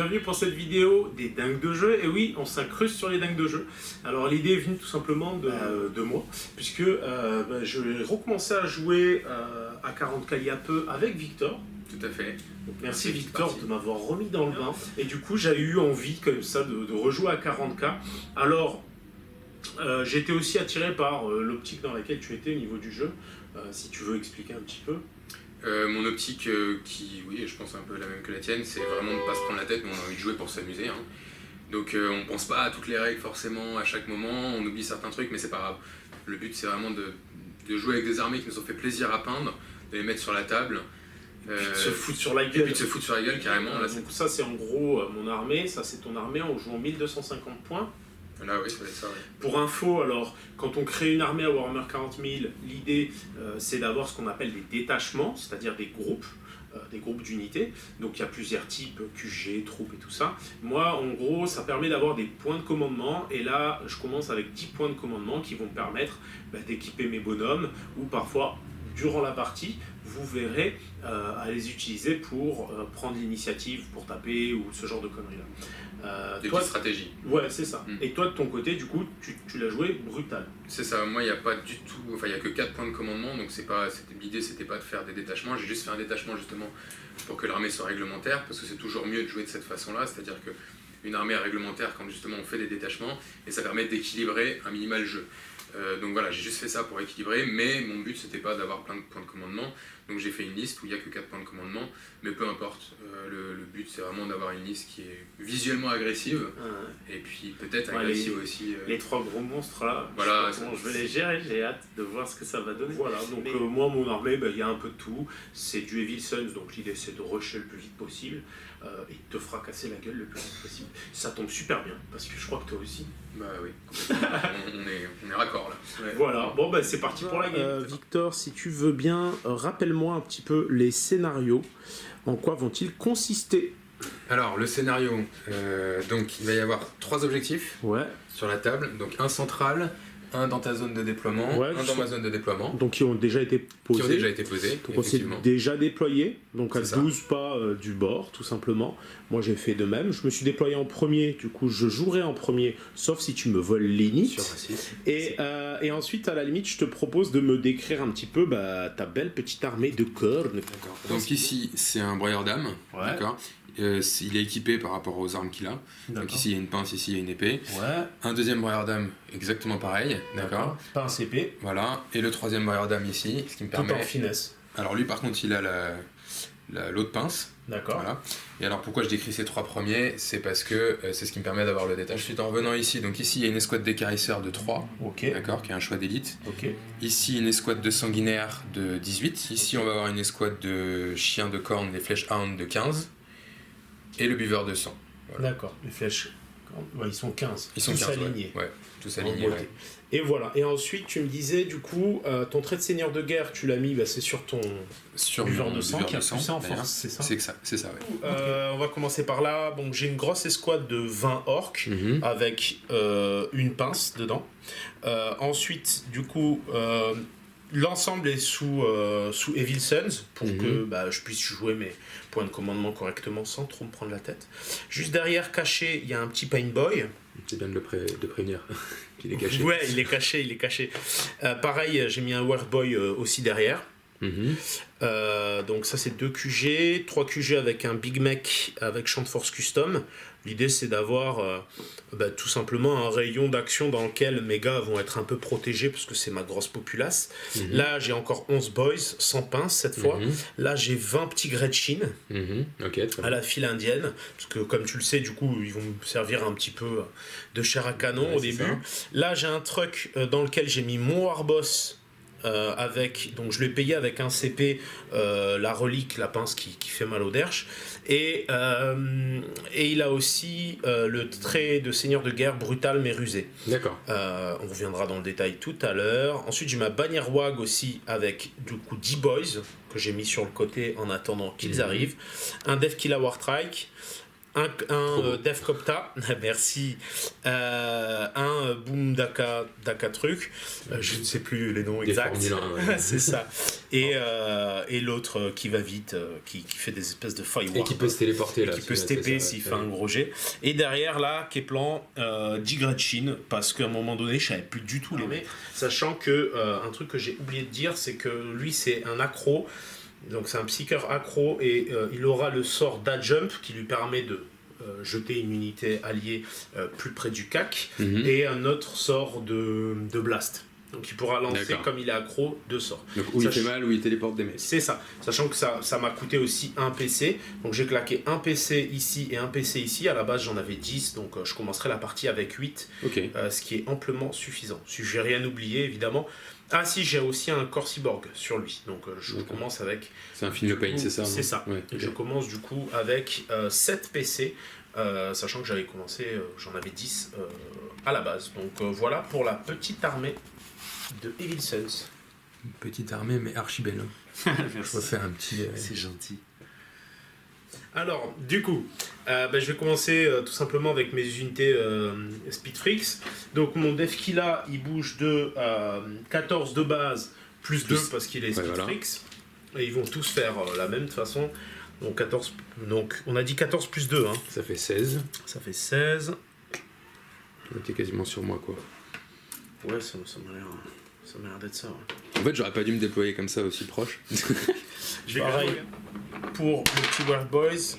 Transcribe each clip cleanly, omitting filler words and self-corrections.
bienvenue pour cette vidéo des dingues de jeu. Et oui, on s'incruste sur les dingues de jeu. Alors l'idée est venue tout simplement de moi, puisque j'ai recommencé à jouer à 40K il y a peu avec Victor. Tout à fait. Donc, merci Victor de m'avoir remis dans le bain. Et du coup, j'ai eu envie comme ça de rejouer à 40K. Alors, j'étais aussi attiré par l'optique dans laquelle tu étais au niveau du jeu. Si tu veux expliquer un petit peu. Mon optique, qui, oui, je pense un peu la même que la tienne, c'est vraiment de ne pas se prendre la tête, mais on a envie de jouer pour s'amuser. Hein. Donc on pense pas à toutes les règles forcément à chaque moment, on oublie certains trucs, mais c'est pas grave. Le but c'est vraiment de jouer avec des armées qui nous ont fait plaisir à peindre, de les mettre sur la table. Et puis de se foutre sur la gueule. Et puis de se foutre sur la gueule carrément. Là, donc ça c'est en gros mon armée, ça c'est ton armée, on joue en 1250 points. Là oui, ça va être ça. Ouais. Pour info, alors, quand on crée une armée à Warhammer 40 000, l'idée c'est d'avoir ce qu'on appelle des détachements, c'est-à-dire des groupes d'unités. Donc il y a plusieurs types, QG, troupes et tout ça. Moi, en gros, ça permet d'avoir des points de commandement. Et là, je commence avec 10 points de commandement qui vont me permettre d'équiper mes bonhommes ou parfois, durant la partie, vous verrez à les utiliser pour prendre l'initiative, pour taper ou ce genre de conneries-là. Des petites stratégies. Ouais, c'est ça. Et toi, de ton côté, du coup, tu l'as joué brutal. C'est ça. Moi, il n'y a pas du tout... Enfin, il n'y a que 4 points de commandement, donc l'idée, c'était pas de faire des détachements. J'ai juste fait un détachement, justement, pour que l'armée soit réglementaire, parce que c'est toujours mieux de jouer de cette façon-là, c'est-à-dire qu'une armée est réglementaire quand, justement, on fait des détachements, et ça permet d'équilibrer un minimal jeu. Donc voilà, j'ai juste fait ça pour équilibrer, mais mon but c'était pas d'avoir plein de points de commandement, donc j'ai fait une liste où il n'y a que 4 points de commandement, mais peu importe, le but c'est vraiment d'avoir une liste qui est visuellement agressive, et puis peut-être agressive aussi. Les 3 gros monstres là, voilà, je vais les gérer, j'ai hâte de voir ce que ça va donner. Voilà, donc moi mon armée, il y a un peu de tout, c'est du Evil Sons, donc l'idée c'est de rusher le plus vite possible, et de te fracasser la gueule le plus vite possible. Ça tombe super bien, parce que je crois que toi aussi. Bah oui, on est raccord là. Ouais. Voilà, bon c'est parti pour la game. Victor, si tu veux bien, rappelle-moi un petit peu les scénarios. En quoi vont-ils consister? Alors, le scénario, donc il va y avoir 3 objectifs sur la table. Donc un central, un dans ta zone de déploiement, un dans ma zone de déploiement. Donc qui ont déjà été posés. Donc on s'est déjà déployé, donc à 12 pas du bord, tout simplement. Moi j'ai fait de même. Je me suis déployé en premier, du coup je jouerai en premier, sauf si tu me voles l'init. Et ensuite, à la limite, je te propose de me décrire un petit peu ta belle petite armée de cornes. Donc ici, c'est un broyeur d'âme. D'accord. Il est équipé par rapport aux armes qu'il a. Donc ici il y a une pince, ici il y a une épée. Un deuxième broyeur d'âme exactement pareil. D'accord. Pince, épée. Voilà. Et le troisième broyeur d'âme ici, ce qui me permet. Tout en finesse. Alors lui par contre il a l'autre pince. D'accord. Voilà. Et alors pourquoi je décris ces 3 premiers, c'est parce que c'est ce qui me permet d'avoir le détail. Ensuite en revenant ici, donc ici il y a une escouade d'écarisseurs de 3, d'accord, qui est un choix d'élite. Ici une escouade de sanguinaires de 18. Ici on va avoir une escouade de chiens de cornes, les flèches hound de 15. Et le buveur de sang. Voilà. D'accord, les flèches, ils sont 15. Ils sont tous 15, alignés. Ouais, tous alignés. Ouais. Et voilà. Et ensuite, tu me disais, du coup, ton trait de seigneur de guerre, tu l'as mis, c'est sur ton buveur de sang qui a poussé en force, c'est ça? C'est ça, ouais. On va commencer par là. Bon, j'ai une grosse escouade de 20 orques avec une pince dedans. Ensuite, du coup... l'ensemble est sous Evil Sons pour que je puisse jouer mes points de commandement correctement sans trop me prendre la tête. Juste derrière, caché, il y a un petit Painboy. C'est bien de prévenir qu'il est caché. Ouais, il est caché. Pareil, j'ai mis un Warboy aussi derrière. Donc ça c'est 2 QG, 3 QG avec un Big Mech avec champ de force custom. L'idée c'est d'avoir tout simplement un rayon d'action dans lequel mes gars vont être un peu protégés parce que c'est ma grosse populace. Là j'ai encore 11 boys sans pince cette fois. Là j'ai 20 petits Gretchen à la file indienne parce que comme tu le sais du coup ils vont me servir un petit peu de chair à canon au début. Là j'ai un truck dans lequel j'ai mis mon Warboss. Donc je l'ai payé avec un CP, la relique, la pince qui fait mal au derche, et il a aussi le trait de seigneur de guerre brutal mais rusé. D'accord. On reviendra dans le détail tout à l'heure. Ensuite j'ai ma bannière WAG aussi avec du coup 10 boys que j'ai mis sur le côté en attendant qu'ils arrivent, un Def Killa Wartrike, un Def Copta, merci, un Boom Daka truc, je ne sais plus les noms Des exacts. Formule 1, ouais. C'est ça. Et l'autre qui va vite, qui fait des espèces de fireworks. Et qui peut se téléporter là. Qui peut se TP s'il fait un gros jet. Et derrière là, Keplan, Digretchin, parce qu'à un moment donné, je savais plus du tout l'aimer. Sachant que un truc que j'ai oublié de dire, c'est que lui c'est un accro. Donc c'est un psyker accro et il aura le sort d'Adjump qui lui permet de jeter une unité alliée plus près du CAC et un autre sort de blast. Donc il pourra lancer, comme il est accro, 2 sorts. Donc où il fait mal, où il téléporte des mecs. C'est ça. Sachant que ça m'a coûté aussi un PC. Donc j'ai claqué un PC ici et un PC ici. À la base j'en avais 10, donc je commencerai la partie avec 8. Ce qui est amplement suffisant. Si j'ai rien oublié évidemment. Ah si, j'ai aussi un corps cyborg sur lui. Donc je commence avec... C'est un film de pain, c'est ça? C'est ça. Ouais, je commence du coup avec 7 PC. Sachant que j'avais commencé, j'en avais 10 à la base. Donc voilà pour la petite armée de Evil Sons. Une petite armée, mais archi belle. Hein. Je peux faire un petit... C'est gentil. Alors, du coup, je vais commencer tout simplement avec mes unités Speedfreaks. Donc mon Defkilla, il bouge de 14 de base, plus 2 parce qu'il est Speedfreaks. Voilà. Et ils vont tous faire la même de toute façon. Donc 14, donc on a dit 14 plus 2. Hein. Ça fait 16. Ça fait 16. T'es quasiment sur moi, quoi. Ouais, ça m'a l'air d'être ça. Ouais. En fait, j'aurais pas dû me déployer comme ça aussi proche. Je vais pareil pour le petit World Boys.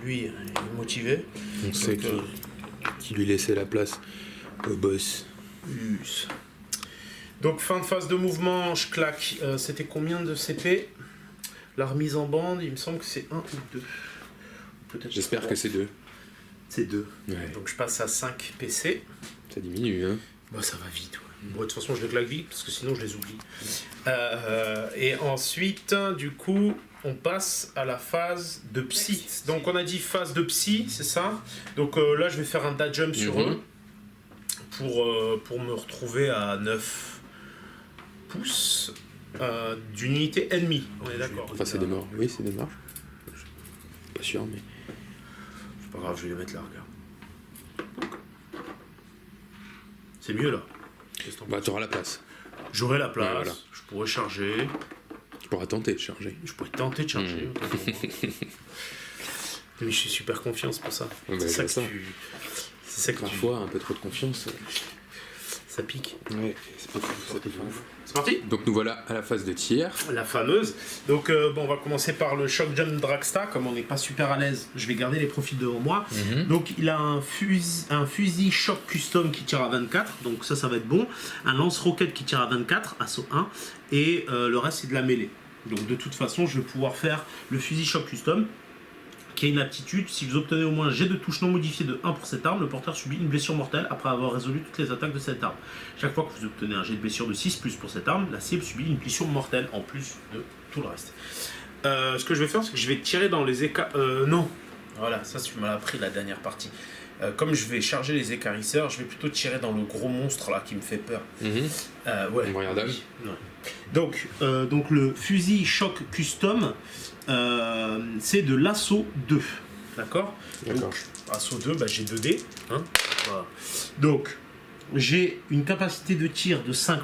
Lui, il est motivé. On sait qui lui laissait la place au boss. Donc fin de phase de mouvement, je claque. C'était combien de CP? La remise en bande, il me semble que c'est 1 ou 2. Peut-être. J'espère que c'est 2. C'est 2. Ouais. Donc je passe à 5 PC. Ça diminue, hein. Bah ça va vite, ouais. Bon, de toute façon, je les claque vite parce que sinon je les oublie. Et ensuite, du coup, on passe à la phase de psy. Donc on a dit phase de psy, c'est ça. Donc là, je vais faire un dash jump sur eux pour me retrouver à 9 pouces d'une unité ennemie. On est d'accord. Enfin, c'est des morts. Oui, c'est des morts. Pas sûr, mais... C'est pas grave, je vais les mettre là, regarde. C'est mieux là. Bah, t'auras la place. J'aurai la place, voilà. Je pourrais charger. Tu pourras tenter de charger. Je pourrais tenter de charger. Mais je suis super confiant, c'est pour ça. Ouais, c'est ça que parfois, un peu trop de confiance. Ça pique. Ouais, c'est pas ouf. C'est parti. Donc nous voilà à la phase de tir. La fameuse. Donc on va commencer par le Shock Jump Dragsta. Comme on n'est pas super à l'aise, je vais garder les profils devant moi. Donc il a un fusil Shock Custom qui tire à 24. Donc ça va être bon. Un lance-roquette qui tire à 24, assaut 1. Et le reste c'est de la mêlée. Donc de toute façon je vais pouvoir faire le fusil Shock Custom, qui a une aptitude. Si vous obtenez au moins un jet de touche non modifié de 1 pour cette arme, le porteur subit une blessure mortelle après avoir résolu toutes les attaques de cette arme. Chaque fois que vous obtenez un jet de blessure de 6 plus pour cette arme, la cible subit une blessure mortelle en plus de tout le reste. Ce que je vais faire, c'est que je vais tirer dans les écarts... non. Voilà, ça tu m'as appris la dernière partie. Comme je vais charger les écarisseurs, je vais plutôt tirer dans le gros monstre là qui me fait peur. Ouais. Donc le fusil Shock Custom, c'est de l'assaut 2. D'accord. Donc, assaut 2, j'ai 2 dés. Hein, voilà. Donc, j'ai une capacité de tir de 5+,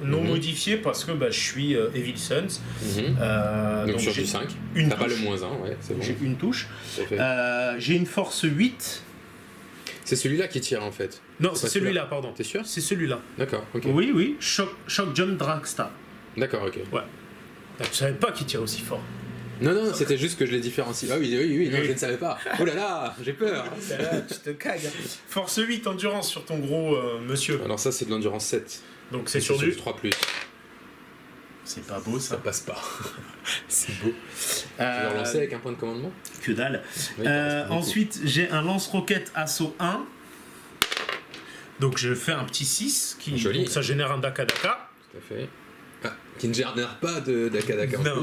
non modifiée parce que je suis Evil Sons. Donc sur du 5. T'as pas le -1, ouais, c'est bon. J'ai une touche. J'ai une force 8. C'est celui-là qui tire en fait. Non, c'est celui-là, pardon. T'es sûr? C'est celui-là. D'accord, ok. Oui, Shock Jump Dragsta. D'accord, ok. Ouais. Je savais pas qu'il tire aussi fort. Non, c'était juste que je les différencie. Ah oui, non, je ne savais pas. Oh là là, j'ai peur. Tu te cagues. Force 8, endurance sur ton gros monsieur. Alors ça, c'est de l'endurance 7. Donc c'est sur du 3+. C'est pas beau ça. Ça passe pas. C'est beau. Tu veux relancer avec un point de commandement? Que dalle. Oui, ensuite, j'ai un lance-roquette assaut 1. Donc je fais un petit 6 qui donc, ça génère un Daka. Tout à fait. Ah, qui ne génère pas de Daka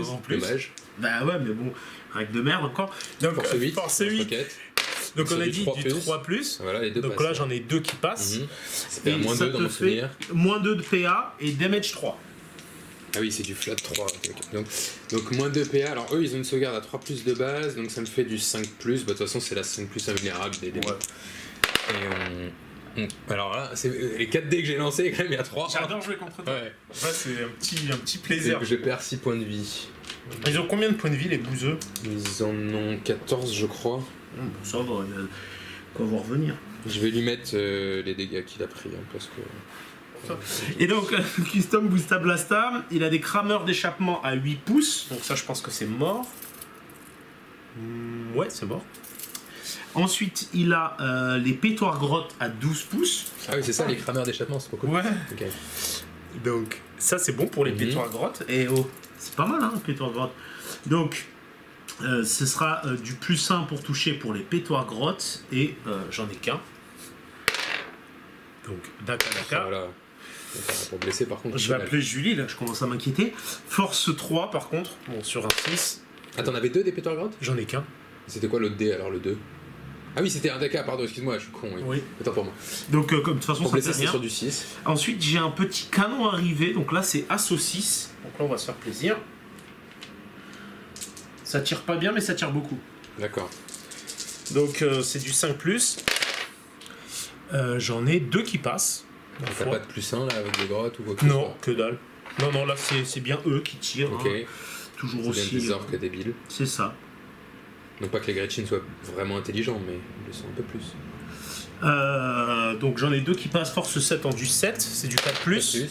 en plus. Dommage. Bah ouais, mais bon, règle de merde encore. Donc force 8. Donc on a dit du 3+. Voilà, les deux donc passent, là j'en ai 2 qui passent. C'était à -2 dans mon souvenir. -2 de PA et damage 3. Ah oui, c'est du flat 3. Donc -2 PA. Alors eux, ils ont une sauvegarde à 3+ de base, donc ça me fait du 5+. De toute façon, c'est la 5+ invulnérable des démons. Ouais. Et Alors là, c'est les 4 dés que j'ai lancés, quand même, il y a 3. J'adore jouer contre toi. Ouais. Ça, c'est un petit plaisir. Je perds 6 points de vie. Ils ont combien de points de vie, les bouseux? Ils en ont 14, je crois. Ça va, quoi va revenir. Je vais lui mettre les dégâts qu'il a pris, hein, parce que... Et donc, Custom Boosta Blasta, il a des crameurs d'échappement à 8 pouces. Donc ça, je pense que c'est mort. Ouais, c'est mort. Ensuite, il a les pétoires grottes à 12 pouces. Ah oui, c'est ça, les crameurs d'échappement, c'est pas cool. Ouais. Ok. Donc, ça, c'est bon pour les pétoires grottes. Et oh, c'est pas mal, hein, pétoires grottes. Donc, ce sera du +1 pour toucher pour les pétoires grottes. Et j'en ai qu'un. Donc, Daka. Voilà. Pour blesser, par contre... Je vais appeler Julie, là, je commence à m'inquiéter. Force 3, par contre, bon, sur un 6. Ah, t'en avais 2 des pétoires grottes? J'en ai qu'un. C'était quoi l'autre dé, alors, le 2? Ah oui, c'était un DK, pardon, excuse-moi, je suis con. Oui. Attends pour moi. Donc, comme de toute façon, Pour ça blesser, fait c'est rien. sur du 6. Ensuite, j'ai un petit canon arrivé. Donc là, c'est Asso 6. Donc là, on va se faire plaisir. Ça tire pas bien, mais ça tire beaucoup. D'accord. Donc, c'est du 5+. J'en ai 2 qui passent. T'as pas de +1 là avec des grottes ou quoi que ce Non, soit? que dalle. Non, là, c'est bien eux qui tirent. Ok. Hein. Toujours C'est aussi. bien des orques débiles. C'est ça. Non pas que les Gretchen soient vraiment intelligents, mais ils le sont un peu plus. Donc j'en ai 2 qui passent, force 7 en du 7, c'est du 4+.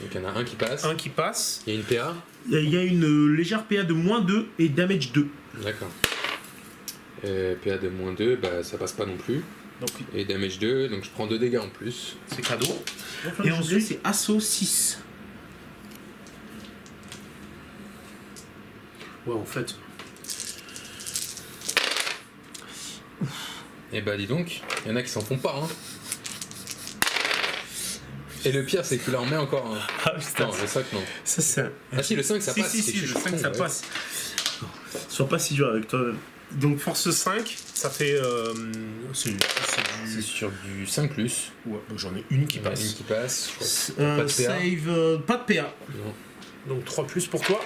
Donc il y en a un qui passe. Un qui passe. Il y a une PA. Il y a une légère PA de -2 et damage 2. D'accord. PA de -2, bah ça passe pas non plus. Donc Et damage 2, donc je prends 2 dégâts en plus. c'est cadeau. Et ensuite c'est Asso 6. Ouais, en fait. Et bah dis donc, il y en a qui s'en font pas, hein. Et le pire, c'est qu'il en met encore un. Ah putain. Non, le 5 non. Ça c'est. Ah si, le 5 ça passe. Si, c'est que je le suis 5 con, ça ouais. passe. Sois pas si dur avec toi-même. Donc force 5, ça fait. C'est C'est du. sur du 5+. Ouais, donc j'en ai une qui Il y en a passe. une qui passe. Je crois. Pas de PA. Save, pas de PA. Non, Donc 3+ pour toi.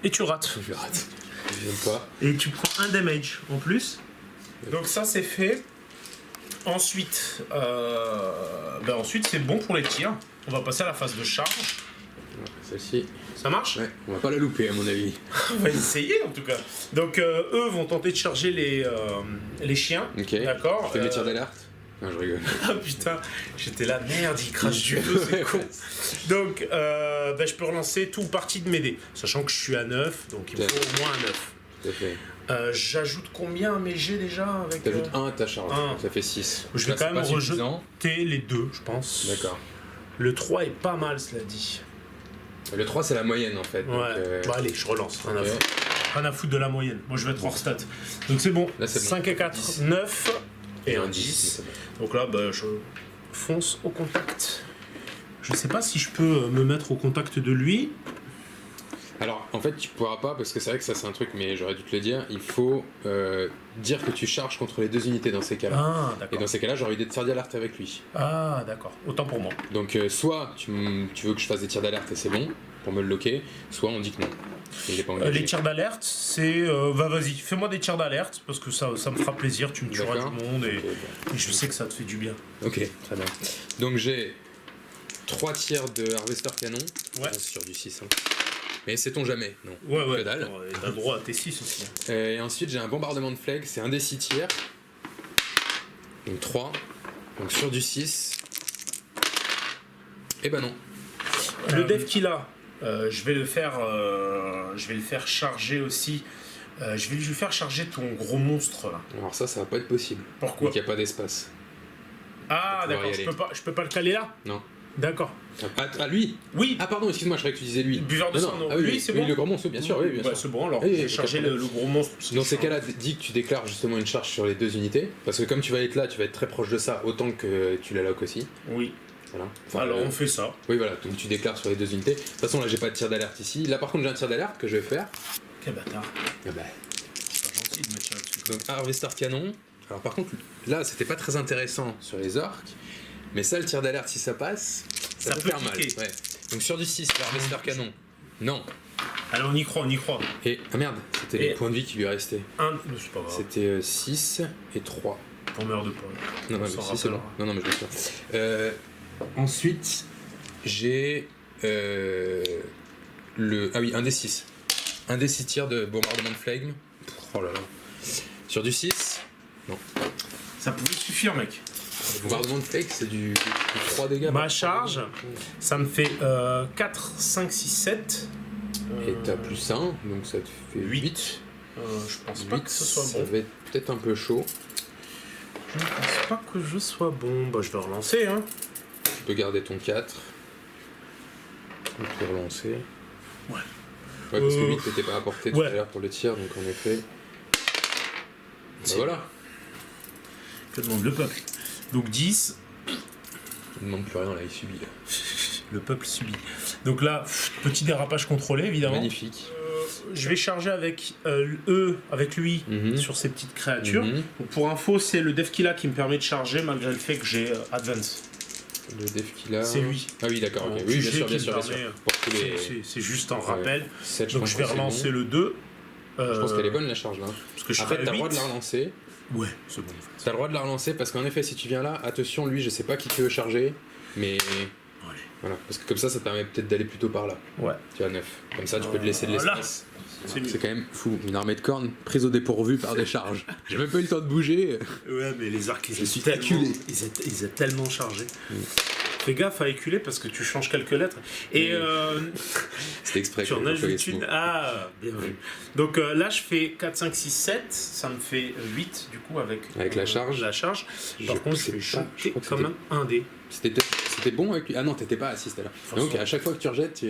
Et tu rates. je rate. Je viens pas. Et tu prends un damage en plus. Donc ça c'est fait. Ensuite, ensuite c'est bon pour les tirs. On va passer à la phase de charge. Celle-ci. Ça marche? Ouais, on va pas la louper à mon avis. On va essayer en tout cas. Donc eux vont tenter de charger les chiens. Ok. D'accord. Tu fais mes tirs d'alerte? Non, je rigole. Ah putain, j'étais là, merde, il crache du feu, c'est con. Donc, je peux relancer tout partie de mes dés. Sachant que je suis à 9, donc il me faut au moins un 9. Tout à fait. J'ajoute combien à mes jets déjà avec, T'ajoutes 1 à ta charge, un. donc ça fait 6. Je vais quand même rejeter les 2, je pense. D'accord. Le 3 est pas mal, cela dit. Le 3 c'est la moyenne en fait. Ouais. Donc, Bon, allez, je relance. Rien à ok. foutre. Rien à foutre de la moyenne. Moi, je vais être hors stat. Donc, c'est bon. Là, c'est bon. 5 et 4, 10. 9 et un 10. 10. Donc là, je fonce au contact. Je sais pas si je peux me mettre au contact de lui. Alors en fait tu pourras pas parce que c'est vrai que ça c'est un truc mais j'aurais dû te le dire. Il faut dire que tu charges contre les 2 unités dans ces cas-là. Ah, Et d'accord. dans ces cas-là j'aurais eu des tirs d'alerte avec lui. Ah, d'accord. Autant pour moi. Donc soit tu veux que je fasse des tirs d'alerte et c'est bon pour me le loquer, soit on dit que non. Il est pas engagé. Les tirs d'alerte, c'est... vas-y, fais-moi des tirs d'alerte, parce que ça me fera plaisir, tu me tueras D'accord. du monde, et, Ok, bon. et je sais que ça te fait du bien. Ok, très bien. Donc j'ai 3 tirs de Harvester Canon. Ouais. C'est sur du 6. Hein. Mais sait-on jamais, non. Ouais. Que dalle. Ouais, t'as le droit à tes 6 aussi. Et ensuite j'ai un bombardement de flag, c'est un des 6 tirs. Donc 3. Donc sur du 6. Et bah non. Le dev qu'il a, je vais le faire charger aussi. Je vais lui faire charger ton gros monstre là. Alors ça va pas être possible. Pourquoi? Donc il n'y a pas d'espace. Ah, On va pouvoir d'accord, y aller. je peux pas le caler là? Non. D'accord. Ah lui? Oui, Ah pardon, excuse-moi, je croyais que tu disais lui. Buveur de sang, non. Ah oui, Lui, c'est oui, bon. le grand monstre, bien sûr, oui, bien Bah, sûr. c'est bon alors, Oui, je vais oui, charger aucun le gros monstre. Dans ces cas-là, dis que tu déclares justement une charge sur les 2 unités. Parce que comme tu vas être là, tu vas être très proche de ça, autant que tu la lock aussi. Oui, Voilà. Enfin, alors on fait ça. Oui, voilà, donc tu déclares sur les 2 unités. De toute façon, là, j'ai pas de tir d'alerte ici. Là, par contre, j'ai un tir d'alerte que je vais faire. Quel bâtard. Ah bah. C'est pas gentil de me tirer dessus. Donc, Harvester Canon. Alors, par contre, là, c'était pas très intéressant sur les orques. Mais ça, le tir d'alerte, si ça passe, ça peut faire mal. piquer. Ouais. Donc, sur du 6, Harvester Canon. Non. Allez, on y croit, on y croit. Et, ah merde, c'était Et- les points de vie qui lui restaient. C'est pas grave. C'était 6 et 3. t'emmerde pas. Non, mais s'en si, c'est bon. rappellera. Non, mais je l'espère. Ensuite, j'ai un des 6. Un des 6 tirs de bombardement de flegme. Oh là là. Sur du 6. Non. Ça pouvait suffire, mec. Le bombardement de flegme, c'est du 3 dégâts. Ma charge, ça me fait 4, 5, 6, 7. Et t'as plus 1, donc ça te fait 8. Je pense pas que ce soit Ça bon. va être peut-être un peu chaud. Je ne pense pas que je sois bon. Bah, je vais relancer, hein. Tu peux garder ton 4. Tu peux relancer. Ouais. Ouais, parce que 8 t'étais pas apporté tout ouais. à l'heure pour le tir, donc en effet. Bah voilà. Que demande le peuple. Donc 10. Il ne demande plus rien là, il subit. Là. Le peuple subit. Donc là, petit dérapage contrôlé, évidemment. Magnifique. Je vais charger avec avec lui, sur ces petites créatures. Donc, pour info, c'est le Devkilla qui me permet de charger malgré le fait que j'ai Advance. Le Devkilla. C'est lui. Ah oui, d'accord, ok. Donc, Oui, QG bien qui sûr, me bien sûr. permet, Pour tous les... C'est juste un rappel. 7, Donc je vais relancer le 2. Je pense qu'elle est bonne la charge là. Parce que je En fait, serai t'as à le droit 8. de la relancer. Ouais, c'est bon. T'as le droit de la relancer parce qu'en effet, si tu viens là, attention, lui, je sais pas qui tu veux charger, mais. Ouais. Voilà, parce que comme ça te permet peut-être d'aller plutôt par là. Ouais. Tu as 9. Comme ça, tu peux te laisser de Voilà. l'espace. C'est mieux. C'est quand même fou. Une armée de cornes prise au dépourvu par des charges. J'ai même pas eu le temps de bouger. Ouais, mais les arcs, Je suis acculé. ils étaient tellement chargés. Fais gaffe à éculer parce que tu changes quelques lettres. Et C'était exprès. tu en que j'ai employé ajoutes ce mot. une. Ah, bien vu. Donc là, je fais 4, 5, 6, 7. Ça me fait 8 du coup avec la charge. La charge. Par Je contre, sais je vais pas, je shooter crois que quand même un dé. C'était bon avec lui. Ah non, t'étais pas assis, c'était là. Donc à chaque fois que tu rejettes,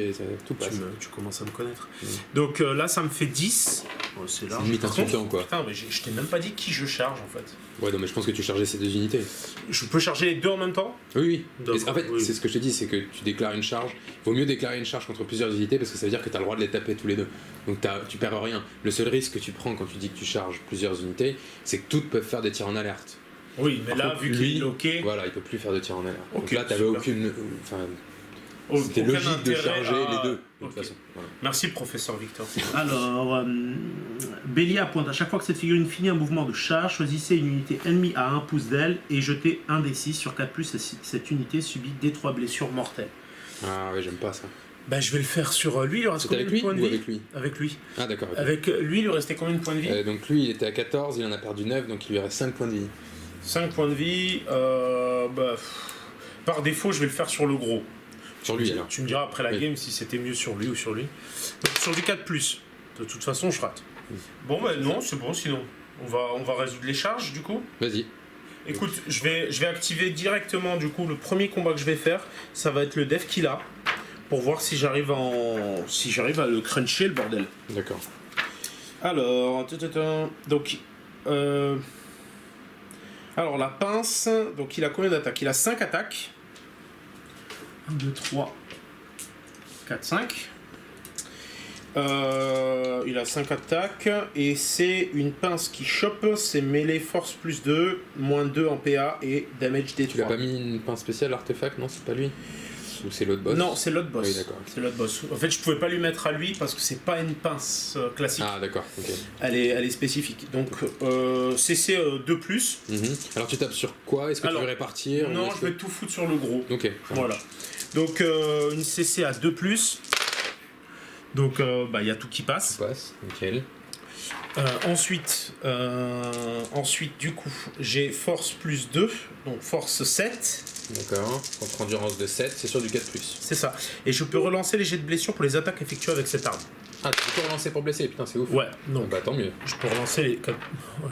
tout passe. Tu commences à me connaître. Donc là, ça me fait 10. Oh, c'est large. limite Par contre, insultant, quoi. Putain, mais je t'ai même pas dit qui je charge en fait. Ouais, non, mais je pense que tu chargeais ces 2 unités. Je peux charger les deux en même temps? Oui. D'accord, En fait, oui. c'est ce que je te dis, c'est que tu déclares une charge. Il vaut mieux déclarer une charge contre plusieurs unités parce que ça veut dire que tu as le droit de les taper tous les deux. Donc tu perds rien. Le seul risque que tu prends quand tu dis que tu charges plusieurs unités, c'est que toutes peuvent faire des tirs en alerte. Oui, mais Par là, contre, vu qu'il est bloqué. Voilà, il peut plus faire de tirs en alerte. Donc Ok, là, t'avais super. aucune. Enfin, c'était aucun logique de intérêt charger à- les deux, de Ok. toute façon. Voilà. Merci, professeur Victor. Alors, Bélia pointe à chaque fois que cette figurine finit un mouvement de charge, choisissez une unité ennemie à 1 pouce d'elle et jetez un des 6 sur 4+. Cette unité subit D3 blessures mortelles. Ah ouais, j'aime pas ça. Bah, je vais le faire sur lui. Il lui reste C'était combien avec de lui points de ou vie? avec lui Avec lui. Ah d'accord. ok. Avec lui, il lui restait combien de points de vie? Donc lui, il était à 14, il en a perdu 9, donc il lui reste 5 points de vie. 5 points de vie. Par défaut, je vais le faire sur le gros. Sur lui alors. Tu me diras après la Oui. game si c'était mieux sur lui ou sur lui. Donc sur du 4+. De toute façon, je rate. Bon, bah non, c'est bon, sinon. On va résoudre les charges, du coup. Vas-y. Écoute, je vais activer directement, du coup, le premier combat que je vais faire, ça va être le Devkilla, pour voir si j'arrive à le cruncher, le bordel. D'accord. Alors, donc, alors la pince, donc il a combien d'attaques? Il a 5 attaques. 1, 2, 3, 4, 5. Il a 5 attaques et c'est une pince qui chope, c'est mêlée force plus 2, moins 2 en PA et damage D3. Tu l'as pas mis une pince spéciale artefact, non? C'est pas lui? Ou c'est l'autre boss? Non, c'est l'autre boss. Oui, d'accord. C'est l'autre boss. En fait, je pouvais pas lui mettre à lui parce que c'est pas une pince classique. Ah d'accord, ok. Elle est spécifique. Donc, CC 2+. Alors tu tapes sur quoi? Est-ce que tu veux répartir? Non, ou est-ce je vais tout foutre sur le gros. Ok. ça Voilà. marche. Donc, une CC à 2+. Donc, il y a tout qui passe. Ça passe, nickel. Ensuite, du coup, j'ai force plus 2, donc force 7. D'accord. Contre endurance de 7, c'est sur du 4+. C'est ça. Et je peux relancer les jets de blessure pour les attaques effectuées avec cette arme. Ah, tu peux relancer pour blesser, putain, c'est ouf. Ouais, Ah donc bah tant mieux. je peux relancer les. Ouais.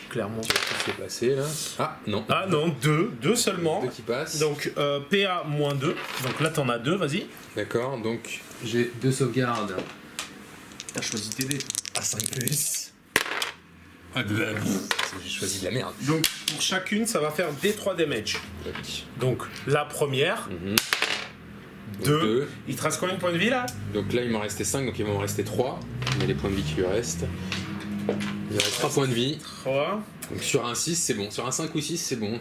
Clairement. Tu vas tous les placer là. Ah non. Ah non, 2 seulement. 2 qui passent. Donc PA moins 2. Donc là, t'en as 2, vas-y. D'accord, donc j'ai 2 sauvegardes. T'as choisi tes dés. À 5+. Ah, j'ai choisi de la merde. Donc pour chacune, ça va faire D3 damage. Donc la première, 2. Il te reste combien de points de vie là? Donc là il m'en restait 5, donc il va m'en rester 3. Mais les points de vie qui lui restent. Il me reste 3 points de vie. 3. Donc sur un 6 c'est bon, sur un 5 ou 6 c'est bon.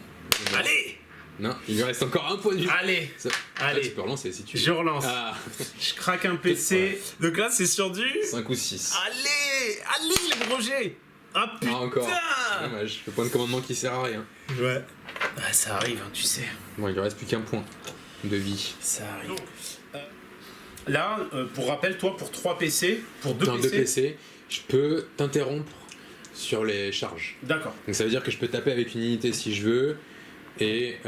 Allez! Non, il lui reste encore un point de vie. Allez! Ça- Allez. Ah, tu peux relancer si tu veux. Je relance. Ah, Je craque un PC. Donc là, c'est sur du. 5 ou 6. Allez! Allez, le gros jet! Ah putain. encore. Dommage, le point de commandement qui sert à rien. Ouais. Ah, ça arrive, hein, tu sais. Bon, il lui reste plus qu'un point de vie. Ça arrive. Là, pour rappel, toi, pour 3 PC, pour 2 Dans PC... 2 PC, je peux t'interrompre sur les charges. D'accord. Donc ça veut dire que je peux taper avec une unité si je veux, et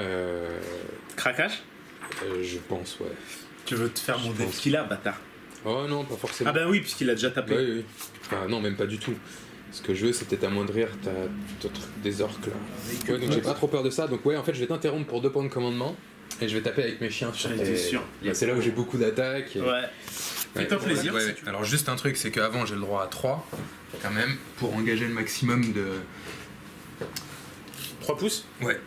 Craquage. je pense, ouais. Tu veux te faire Je mon pense. dev qu'il a, bâtard. Oh non, pas forcément. Ah ben oui, puisqu'il a déjà tapé. Oui, oui. Enfin, non, même pas du tout. Ce que je veux, c'est peut-être amoindrir ton truc des orques là. Ouais, donc j'ai pas trop peur de ça. Donc ouais, en fait, je vais t'interrompre pour 2 points de commandement et je vais taper avec mes chiens sur J'en étais sûr. Bah, c'est là où j'ai beaucoup d'attaques. Et... Ouais. Fais-toi plaisir. Ouais, ouais. Alors juste un truc, c'est qu'avant j'ai le droit à 3 quand même pour engager le maximum de. 3 pouces. Ouais.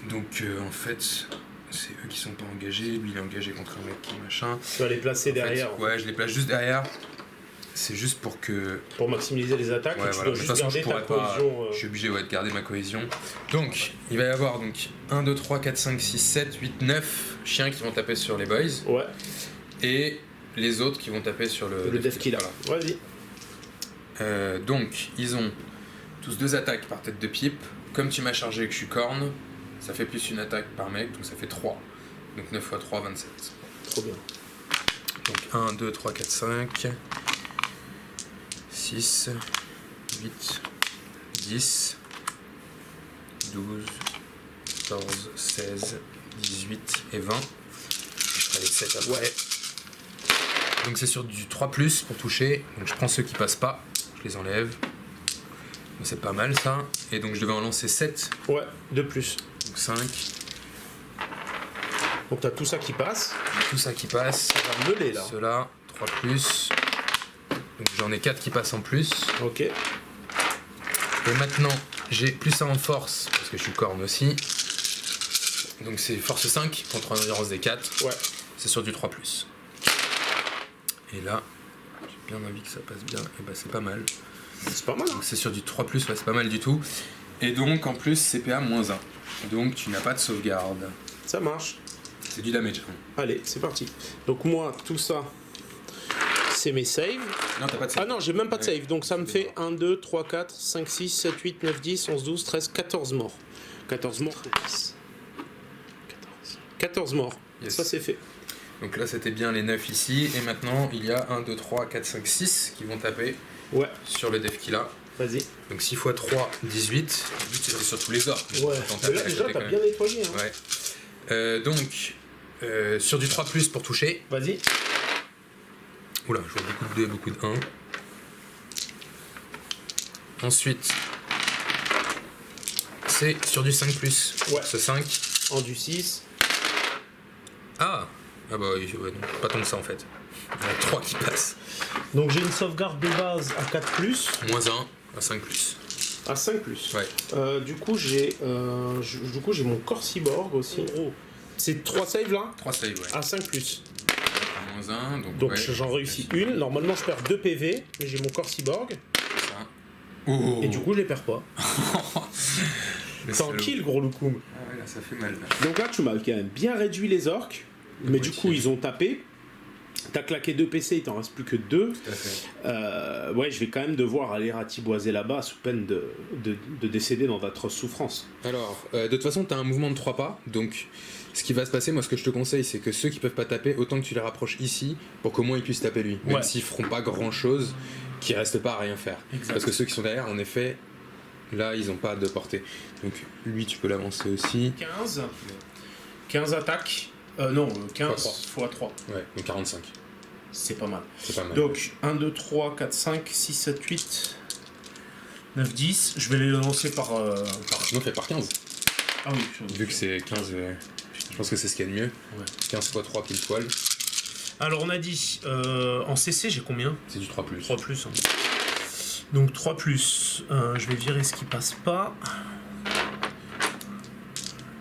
Donc en fait, c'est eux qui sont pas engagés. Lui il est engagé contre un mec qui machin. Tu vas les placer En fait, derrière. ouais, je les place juste derrière. C'est juste pour que. Pour maximiser les attaques, Ouais, et tu voilà. dois De toute juste façon, garder ta cohésion. Je suis obligé de garder ma cohésion. Donc, il va y avoir 1, 2, 3, 4, 5, 6, 7, 8, 9 chiens qui vont taper sur les boys. Ouais, Et les autres qui vont taper sur le dev killer. Voilà. Vas-y. Donc, ils ont tous 2 attaques par tête de pipe. Comme tu m'as chargé que je suis corne, ça fait plus une attaque par mec, donc ça fait 3. Donc 9 x 3, 27. Trop bien. Donc 1, 2, 3, 4, 5, 6, 8, 10, 12, 14, 16, 18 et 20. Je ferai les 7 après. Ouais. Donc c'est sur du 3+, pour toucher. Donc je prends ceux qui passent pas, je les enlève. Donc c'est pas mal ça. Et donc je devais en lancer 7. Ouais, de plus. Donc 5. Donc t'as tout ça qui passe. Tout ça qui passe. Ça va meuler là. Ceux-là, 3+. Donc j'en ai 4 qui passent en plus. Ok. Et maintenant, j'ai plus ça en force, parce que je suis corne aussi. Donc c'est force 5 contre un endurance des 4. Ouais. C'est sur du 3+. Et là, j'ai bien envie que ça passe bien. Et bah c'est pas mal. C'est pas mal. Hein. Donc c'est sur du 3+, ouais, c'est pas mal du tout. Et donc en plus, CPA -1. Donc tu n'as pas de sauvegarde. Ça marche. C'est du damage. Allez, c'est parti. Donc moi, tout ça, c'est mes saves. Non, t'as pas de save. Ah non, j'ai même pas de Ouais. save. Donc ça me fait 1, 2, 3, 4, 5, 6, 7, 8, 9, 10, 11, 12, 13, 14 morts. 14 morts. 14 morts. Yes. Ça c'est fait. Donc là, c'était bien les 9 ici. Et maintenant, il y a 1, 2, 3, 4, 5, 6 qui vont taper Ouais, sur le dev qu'il a. vas-y. Donc 6 x 3, 18. Le but c'était sur tous les orques. Ouais. T'en Mais là tapes à déjà, côté t'as quand bien même. nettoyé. Hein. Ouais. Donc, sur du 3+, pour toucher. Vas-y. Oula, je vois beaucoup de 2 et beaucoup de 1. Ensuite, c'est sur du 5+. Ouais. Ce 5. En du 6. Ah bah oui, ouais, non, pas tant que ça en fait. Il y en a 3 qui passent. Donc j'ai une sauvegarde de base à 4+, -1 à 5+. à 5+. Ouais. Du coup, j'ai mon corps cyborg aussi. C'est 3 saves là 3 save, ouais. à 5+. -1, Donc ouais. j'en réussis une. Normalement, je perds 2 PV, mais j'ai mon corps cyborg. Ça. Oh. Et du coup, je les perds pas. Le salaud. Tranquille, gros loukoum. Ah ouais, là ça fait mal. Là. Donc là, tu m'as quand même bien réduit les orques. Mais du coup, ils ont tapé. T'as claqué 2 PC, il t'en reste plus que 2. Tout à fait. Ouais, je vais quand même devoir aller ratiboiser là-bas sous peine de décéder dans d'atroces souffrances. Alors, de toute façon, tu as un mouvement de 3 pas, donc ce qui va se passer, moi ce que je te conseille, c'est que ceux qui peuvent pas taper, autant que tu les rapproches ici, pour qu'au moins ils puissent taper lui. Même Ouais. s'ils feront pas grand chose, qu'ils restent pas à rien faire. Exact. Parce que ceux qui sont derrière, en effet, là ils ont pas de portée. Donc lui, tu peux l'avancer aussi. 15 attaques. Non, 15 x x 3. Ouais, donc 45. C'est pas mal. C'est pas mal. Donc 1, 2, 3, 4, 5, 6, 7, 8, 9, 10. Je vais les lancer par. Sinon, fais par 15. Ah oui, Vu que c'est 15, je pense que c'est ce qu'il y a de mieux. Ouais. 15 x 3 pile poil, Alors on a dit. En CC, j'ai combien c'est du 3+. 3 plus. Hein. Donc 3 plus. Je vais virer ce qui passe pas.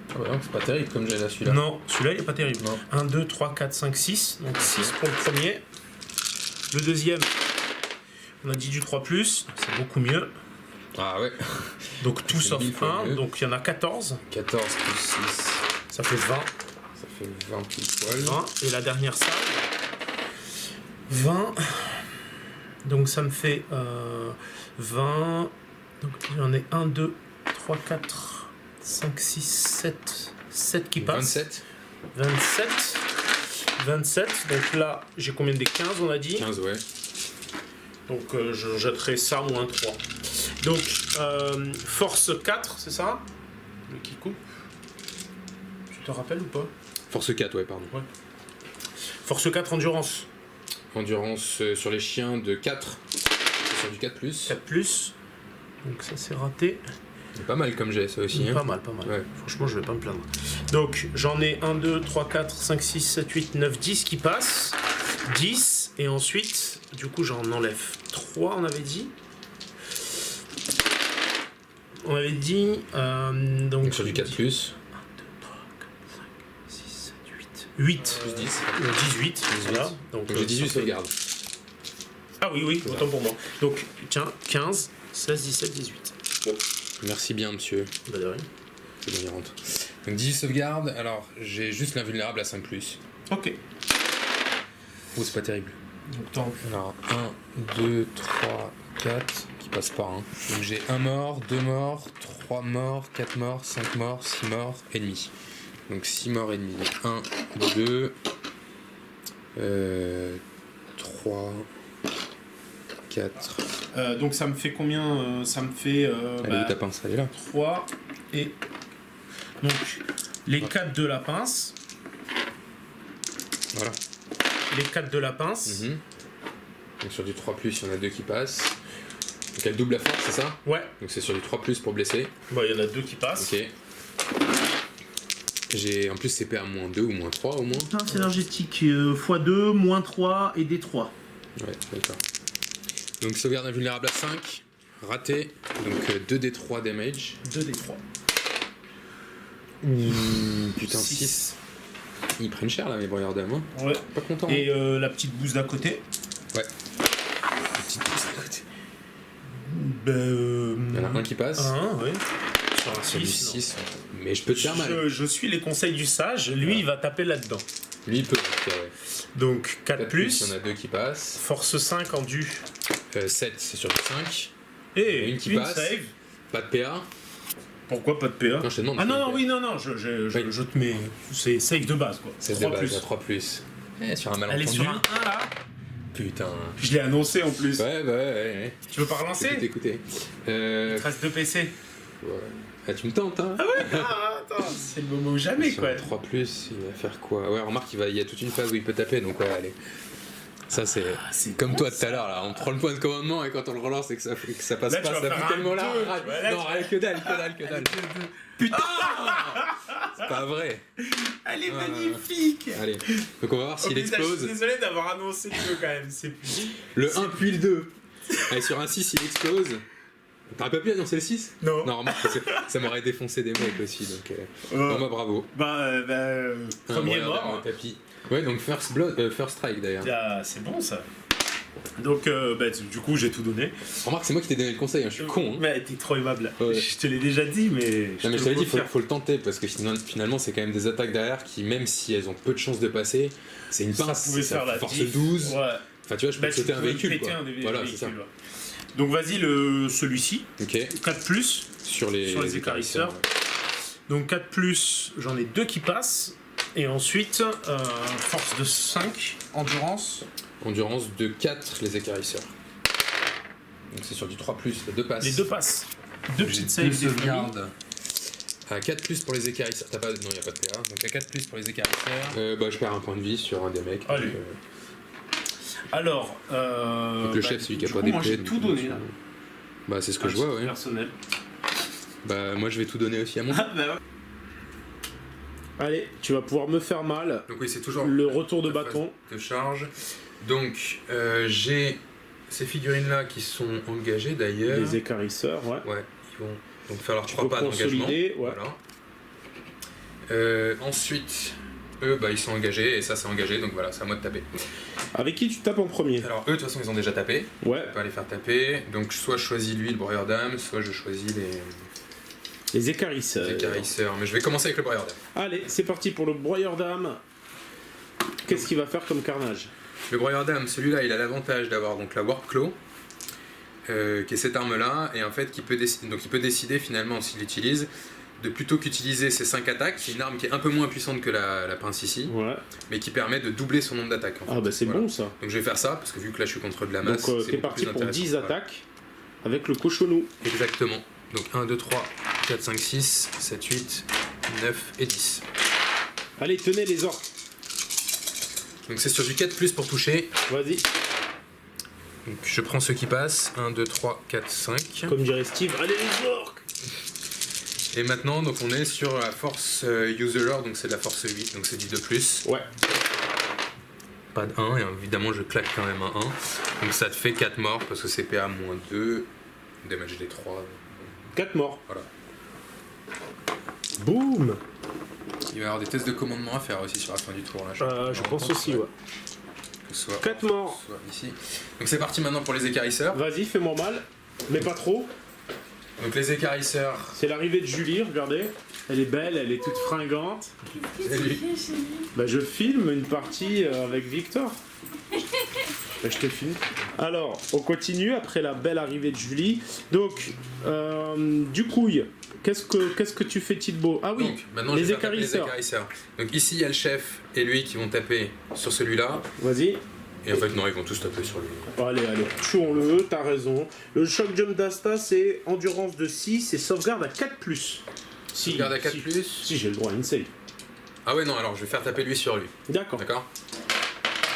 Ah bah non, c'est pas terrible comme j'ai là celui-là. Non, celui-là il est pas terrible. Non. 1, 2, 3, 4, 5, 6. Donc 6 pour le premier. Le deuxième, on a dit du 3 plus. C'est beaucoup mieux. Ah ouais. Donc tout C'est sauf 1000 fois 1. mieux. Donc il y en a 14. 14 plus 6, Ça fait 20. ça fait 20 pile poil. 20. Et la dernière salle. 20. Donc ça me fait 20. Donc j'en ai 1, 2, 3, 4, 5, 6, 7. 7 qui passent. 27. 27. Donc là, j'ai combien de dés? 15, on a dit. 15, ouais. Donc je jetterai ça, moins 3. Donc, force 4, c'est ça? Le qui coupe. Tu te rappelles ou pas? Force 4, ouais, pardon. Ouais. Force 4, endurance. Endurance sur les chiens de 4. Sur du 4+. 4+. Donc ça, c'est raté. C'est pas mal comme jet, ça aussi. Hein. Pas mal, pas mal. Ouais. Franchement, je vais pas me plaindre. Donc, j'en ai 1, 2, 3, 4, 5, 6, 7, 8, 9, 10 qui passent. 10. Et ensuite, du coup, j'en enlève 3, on avait dit. On avait dit... Donc sur du 4+. 1, 2, 3, 4, 5, 6, 7, 8. 8. Plus 10. 18. Voilà. Donc, j'ai 18 sauvegardes. Ah oui, oui, autant pour moi. Donc, tiens, 15, 16, 17, 18. Merci bien, monsieur. Bah de rien. C'est bon, il rentre. Donc 18 sauvegardes, alors j'ai juste l'invulnérable à 5+. Ok. Oh, c'est pas terrible. Donc, Alors 1, 2, 3, 4, qui passe pas. Hein. Donc j'ai 1 mort, 2 morts, 3 morts, 4 morts, 5 morts, 6 morts et demi. Donc 6 morts et demi. 1, 2, 3, 4. donc ça me fait combien ça me fait Elle est où ta pince? Elle est là. 3 et... Donc les 4 de la pince. Voilà. Les 4 de la pince. Donc sur du 3+, il y en a 2 qui passent. Donc elle double la force, c'est ça? Ouais. Donc c'est sur du 3+, pour blesser. Bah il y en a 2 qui passent. Ok. J'ai en plus CP à -2 ou -3 au moins. Pince énergétique x2, -3 et D3. Ouais, d'accord. Donc sauvegarde invulnérable à 5, raté, donc 2d3 damage. 2d3. Putain, 6. Ils prennent cher là, mes broyeurs d'âme. Hein. Ouais. Pas content. Et la petite bouse d'à côté. Ouais. Petite pouce à côté. Il y en a un qui passe. Un, oui. Sur un Sur du 6. 6. Mais je peux te faire mal. Je suis les conseils du sage. Lui, il va taper là-dedans. Lui, il peut. Okay, ouais. Donc 4+. Il y en a 2 qui passent. Force 5 en dû. 7, c'est sur du 5. Et une qui passe. Save. Pas de PA. Pourquoi pas de PA? Non, je te demande. Ah non, oui, non, je te mets. C'est save de base quoi. C'est de base, à 3+. Sur un malentendu. Elle est sur un 1 là. Putain. Je l'ai annoncé en plus. Ouais. Tu veux pas relancer? Écoutez. Il te reste 2 PC. Ouais. Ah, tu me tentes, hein? Ah ouais, attends, c'est le moment ou jamais sur quoi. 3+, il va faire quoi? Ouais, remarque, il y a toute une phase où il peut taper, donc ouais, allez. Ça, c'est comme toi tout à l'heure, là. On prend le point de commandement et quand on le relance et que ça passe là, pas, ça fout tellement là. Non, que dalle. Putain! C'est pas vrai. Elle est magnifique. Allez, donc on va voir s'il explose. Je suis désolé d'avoir annoncé le 2 quand même, c'est plus. Le 1 puis le 2. Allez, sur un 6, il explose. T'aurais pas pu annoncer le 6? Non. Non, remarque, parce que ça m'aurait défoncé des mecs aussi, donc... Bon, bah, bravo. Premier mort. Tapis. Ouais, donc first strike d'ailleurs. Ah, c'est bon ça. Donc, du coup, j'ai tout donné. Remarque, c'est moi qui t'ai donné le conseil, hein, je suis con. Hein. Mais t'es trop aimable. Ouais. Je te l'ai déjà dit, mais. Non, mais je t'avais dit, faut le tenter parce que finalement, c'est quand même des attaques derrière qui, même si elles ont peu de chances de passer, c'est une pince. Ça pouvait faire la force diff. 12. Ouais. Enfin, tu vois, je peux sauter un véhicule. Quoi. Voilà, c'est ça. Donc, vas-y, celui-ci. Ok. 4+. Sur les écarisseurs. Ouais. Donc, 4+, j'en ai 2 qui passent. Et ensuite, force de 5, endurance. Endurance de 4, les écarisseurs. Donc c'est sur du 3+, les 2 passes. Les 2 passes. 2 petites saves, des sauvegardes. À 4+ pour les écarisseurs. Non, il n'y a pas de PA. Donc à 4+ pour les écarisseurs. Je perds un point de vie sur un des mecs. Allez. Donc, alors. donc le chef, celui qui a pas d'épée. Moi j'ai tout donné là. Bah c'est ce que je vois, ouais. Personnel. Bah moi je vais tout donner aussi à mon. Allez, tu vas pouvoir me faire mal. Donc oui, c'est toujours le retour de bâton. De charge. Donc j'ai ces figurines là qui sont engagées d'ailleurs. Les écarisseurs, ouais. Ouais, ils vont donc faire leurs 3 pas d'engagement. Ouais. Voilà. Ensuite, eux, ils sont engagés et ça c'est engagé, donc voilà, c'est à moi de taper. Avec qui tu tapes en premier? Alors eux, de toute façon, ils ont déjà tapé. Ouais. On peut les faire taper. Donc soit je choisis lui, le broyeur d'âme, soit je choisis les écarisseurs. Les écarisseurs. Mais je vais commencer avec le broyeur d'âme. Allez, c'est parti pour le broyeur d'âme. Qu'est-ce qu'il va faire comme carnage? Le broyeur d'âme, celui-là, il a l'avantage d'avoir donc la Warp Claw. qui est cette arme-là, et en fait, qui peut donc il peut décider finalement, s'il l'utilise, de plutôt qu'utiliser ses 5 attaques, c'est une arme qui est un peu moins puissante que la pince ici, Ouais. mais qui permet de doubler son nombre d'attaques. En fait. Ah bah c'est Voilà. bon ça. Donc je vais faire ça, parce que vu que là je suis contre de la masse, Donc c'est t'es beaucoup parti plus pour intéressant. 10 Voilà. attaques avec le cochonou. Exactement. Donc 1, 2, 3, 4, 5, 6, 7, 8, 9 et 10. Allez, tenez les orques. Donc c'est sur du 4+, pour toucher. Vas-y. Donc je prends ceux qui passent. 1, 2, 3, 4, 5. Comme dirait Steve, allez les orques. Et maintenant, donc on est sur la force usurer, donc c'est de la force 8, donc c'est du 2+. Ouais. Pas de 1, et évidemment je claque quand même un 1. Donc ça te fait 4 morts, parce que c'est PA-2, damage des 3. 4 morts. Voilà. Boum. Il va y avoir des tests de commandement à faire aussi sur la fin du tour. Là, Je pense aussi, ouais. Que ce soit 4 morts. soit ici. Donc c'est parti maintenant pour les écarisseurs. Vas-y, fais-moi mal. Mais pas trop. Donc les écarisseurs, C'est l'arrivée de Julie, regardez. Elle est belle, elle est toute fringante. Salut. Bah je filme une partie avec Victor. Bah, je te filme. Alors, on continue après la belle arrivée de Julie. Donc, du couille, qu'est-ce que tu fais, Tilbo? Ah oui, donc maintenant les je vais faire taper écarisseurs. les écarisseurs. Donc ici il y a le chef et lui qui vont taper sur celui-là. Vas-y. Et en fait non, ils vont tous taper sur lui. Allez, tuons-le, t'as raison. Le shock jump d'Asta, c'est endurance de 6 et sauvegarde à 4+. Si, Sauvegarde à 4+. Si, j'ai le droit à une save. Ah ouais non, alors je vais faire taper lui sur lui. D'accord. D'accord.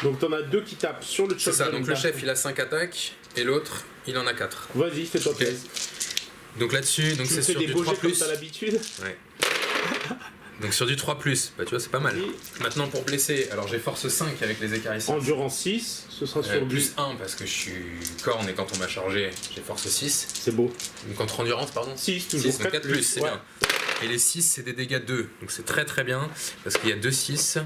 Donc t'en as 2 qui tapent sur le C'est shock ça, jump donc le d'Asta. chef il a 5 attaques et l'autre il en a 4. Vas-y, fais-toi Ok. plaisir. Donc là-dessus, donc Tu me c'est fais sur des du beaux 3+. jets comme t'as l'habitude. Ouais. Donc sur du 3+, bah tu vois c'est pas mal. Vas-y. Maintenant pour blesser, alors j'ai force 5 avec les écarisseurs. Endurance 6, ce sera sur du... Plus 1 parce que je suis corne et quand on m'a chargé, j'ai force 6. C'est beau. Donc contre endurance, pardon. 6, toujours 6, donc 4+, c'est ouais. bien. Et les 6, c'est des dégâts 2. Donc c'est très très bien parce qu'il y a 2 6.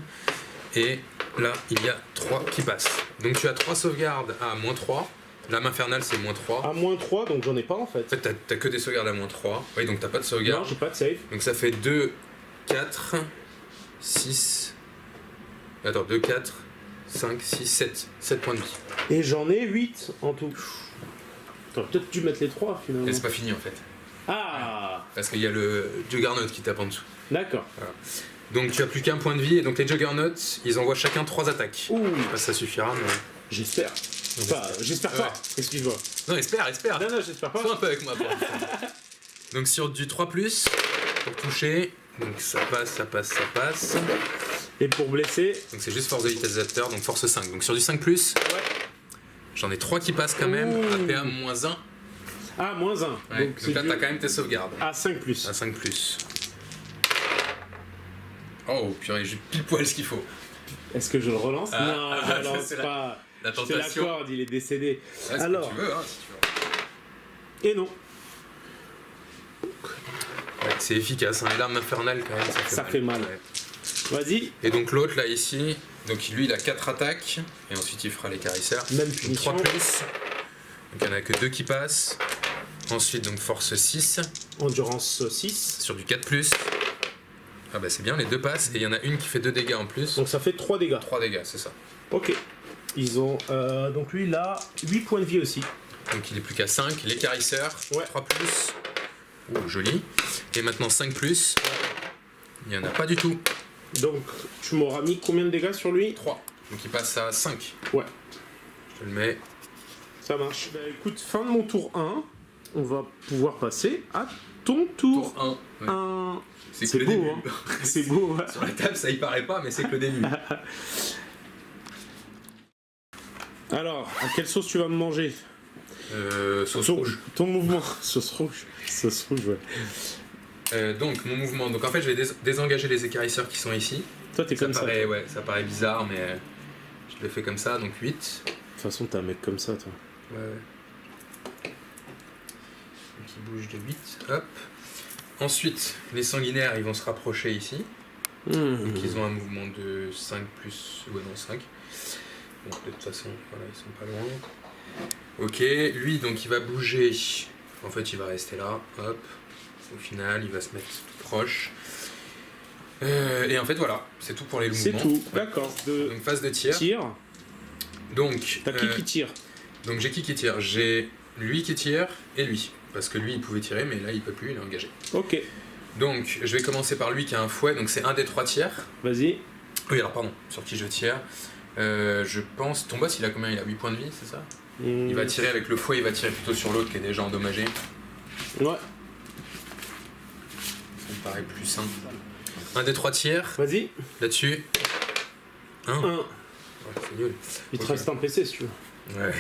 Et là, il y a 3 qui passent. Donc tu as 3 sauvegardes à -3. Lame infernale, c'est -3. À -3, donc j'en ai pas en fait. En fait, t'as que des sauvegardes à -3. Oui, donc t'as pas de Non, sauvegarde. j'ai pas de save. Donc ça fait 2, 4, 6. Attends, 2, 4, 5, 6, 7. 7 points de vie. Et j'en ai 8 en tout. T'aurais peut-être dû mettre les 3 finalement. Et c'est pas fini en fait. Ah, Parce qu'il y a le Juggernaut qui tape en dessous. d'accord. Donc tu as plus qu'un point de vie. Et donc les Juggernauts, ils envoient chacun 3 attaques. Ouh, Je sais pas si ça suffira, mais. j'espère. Enfin, j'espère pas. Ouais. Excuse-moi. Non, espère. Non, non, j'espère pas. Sois un peu avec moi. Pour donc sur du 3+, pour toucher. Donc ça passe. Et pour blesser, Donc c'est juste force de l'utilisateur, donc force 5. Donc sur du 5+, j'en ai 3 qui passent quand même, Ouh. à PA -1. ah, -1. Ouais, donc là du... t'as quand même tes sauvegardes. à 5+. À 5+. Oh purée, j'ai pile poil ce qu'il faut. Est-ce que je le relance? Ah, Non, je le relance c'est pas. La Je te tentation. l'accorde, il est décédé. Ouais, Alors. ce que tu veux, hein, si tu veux. Et non, Ouais, c'est efficace, hein. Et l'arme infernale quand même, Ça fait mal. Ouais. vas-y, Et donc l'autre là ici, donc lui il a 4 attaques, et ensuite il fera l'écarisseur. même Donc punition. 3+, donc il n'y en a que 2 qui passent. Ensuite donc force 6, Endurance 6. sur du 4+. Ah bah c'est bien, les 2 passent, et il y en a une qui fait 2 dégâts en plus. Donc ça fait 3 dégâts. 3 dégâts, c'est ça. Ok. Ils ont. Donc lui, il a 8 points de vie aussi. Donc il est plus qu'à 5, l'écarisseur, Ouais. 3+. Ouh, joli. Et maintenant 5+. Il n'y en a pas du tout. Donc tu m'auras mis combien de dégâts sur lui? 3. Donc il passe à 5. Ouais. Je te le mets. Ça marche. Bah écoute, fin de mon tour 1. On va pouvoir passer à ton tour. Tour 1. 1. C'est C'est que le beau, début. hein. C'est beau. Ouais. Sur la table, ça y paraît pas, mais c'est que le début. Alors, à quelle sauce tu vas me manger? Sauce Ton- rouge. Ton mouvement. Sauce rouge. Sauce rouge, ouais. Donc mon mouvement. Donc en fait, je vais désengager les écarisseurs qui sont ici. Toi, t'es Ça comme ça. paraît, toi. ouais, ça paraît bizarre, mais je le fais comme ça. Donc 8. De toute façon, t'es un mec comme ça, toi. Ouais. Donc il bouge de 8. Hop. Ensuite, les sanguinaires, ils vont se rapprocher ici. Donc ils ont un mouvement de 5 plus... Ouais non, 5. Donc de toute façon, voilà, ils sont pas loin. Ok, lui donc il va bouger. En fait il va rester là, hop. Au final il va se mettre proche. Et en fait voilà, c'est tout pour les C'est mouvements. tout. D'accord. De Donc phase de tir. tir. Donc, T'as qui tire? donc j'ai qui tire? J'ai lui qui tire et lui. Parce que lui, il pouvait tirer, mais là, il peut plus, il est engagé. Ok, Donc, je vais commencer par lui qui a un fouet, donc c'est un des 3 tiers. vas-y. Oui, alors pardon, sur qui je tire. Je pense, ton boss, il a combien? Il a 8 points de vie, c'est ça? Il va tirer avec le fouet, il va tirer plutôt sur l'autre qui est déjà endommagé. Ouais, Ça me paraît plus simple. Un des 3 tiers, vas-y. là-dessus. 1. 1. Ouais, c'est nul. Il te Ok. reste un PC si tu veux. Ouais.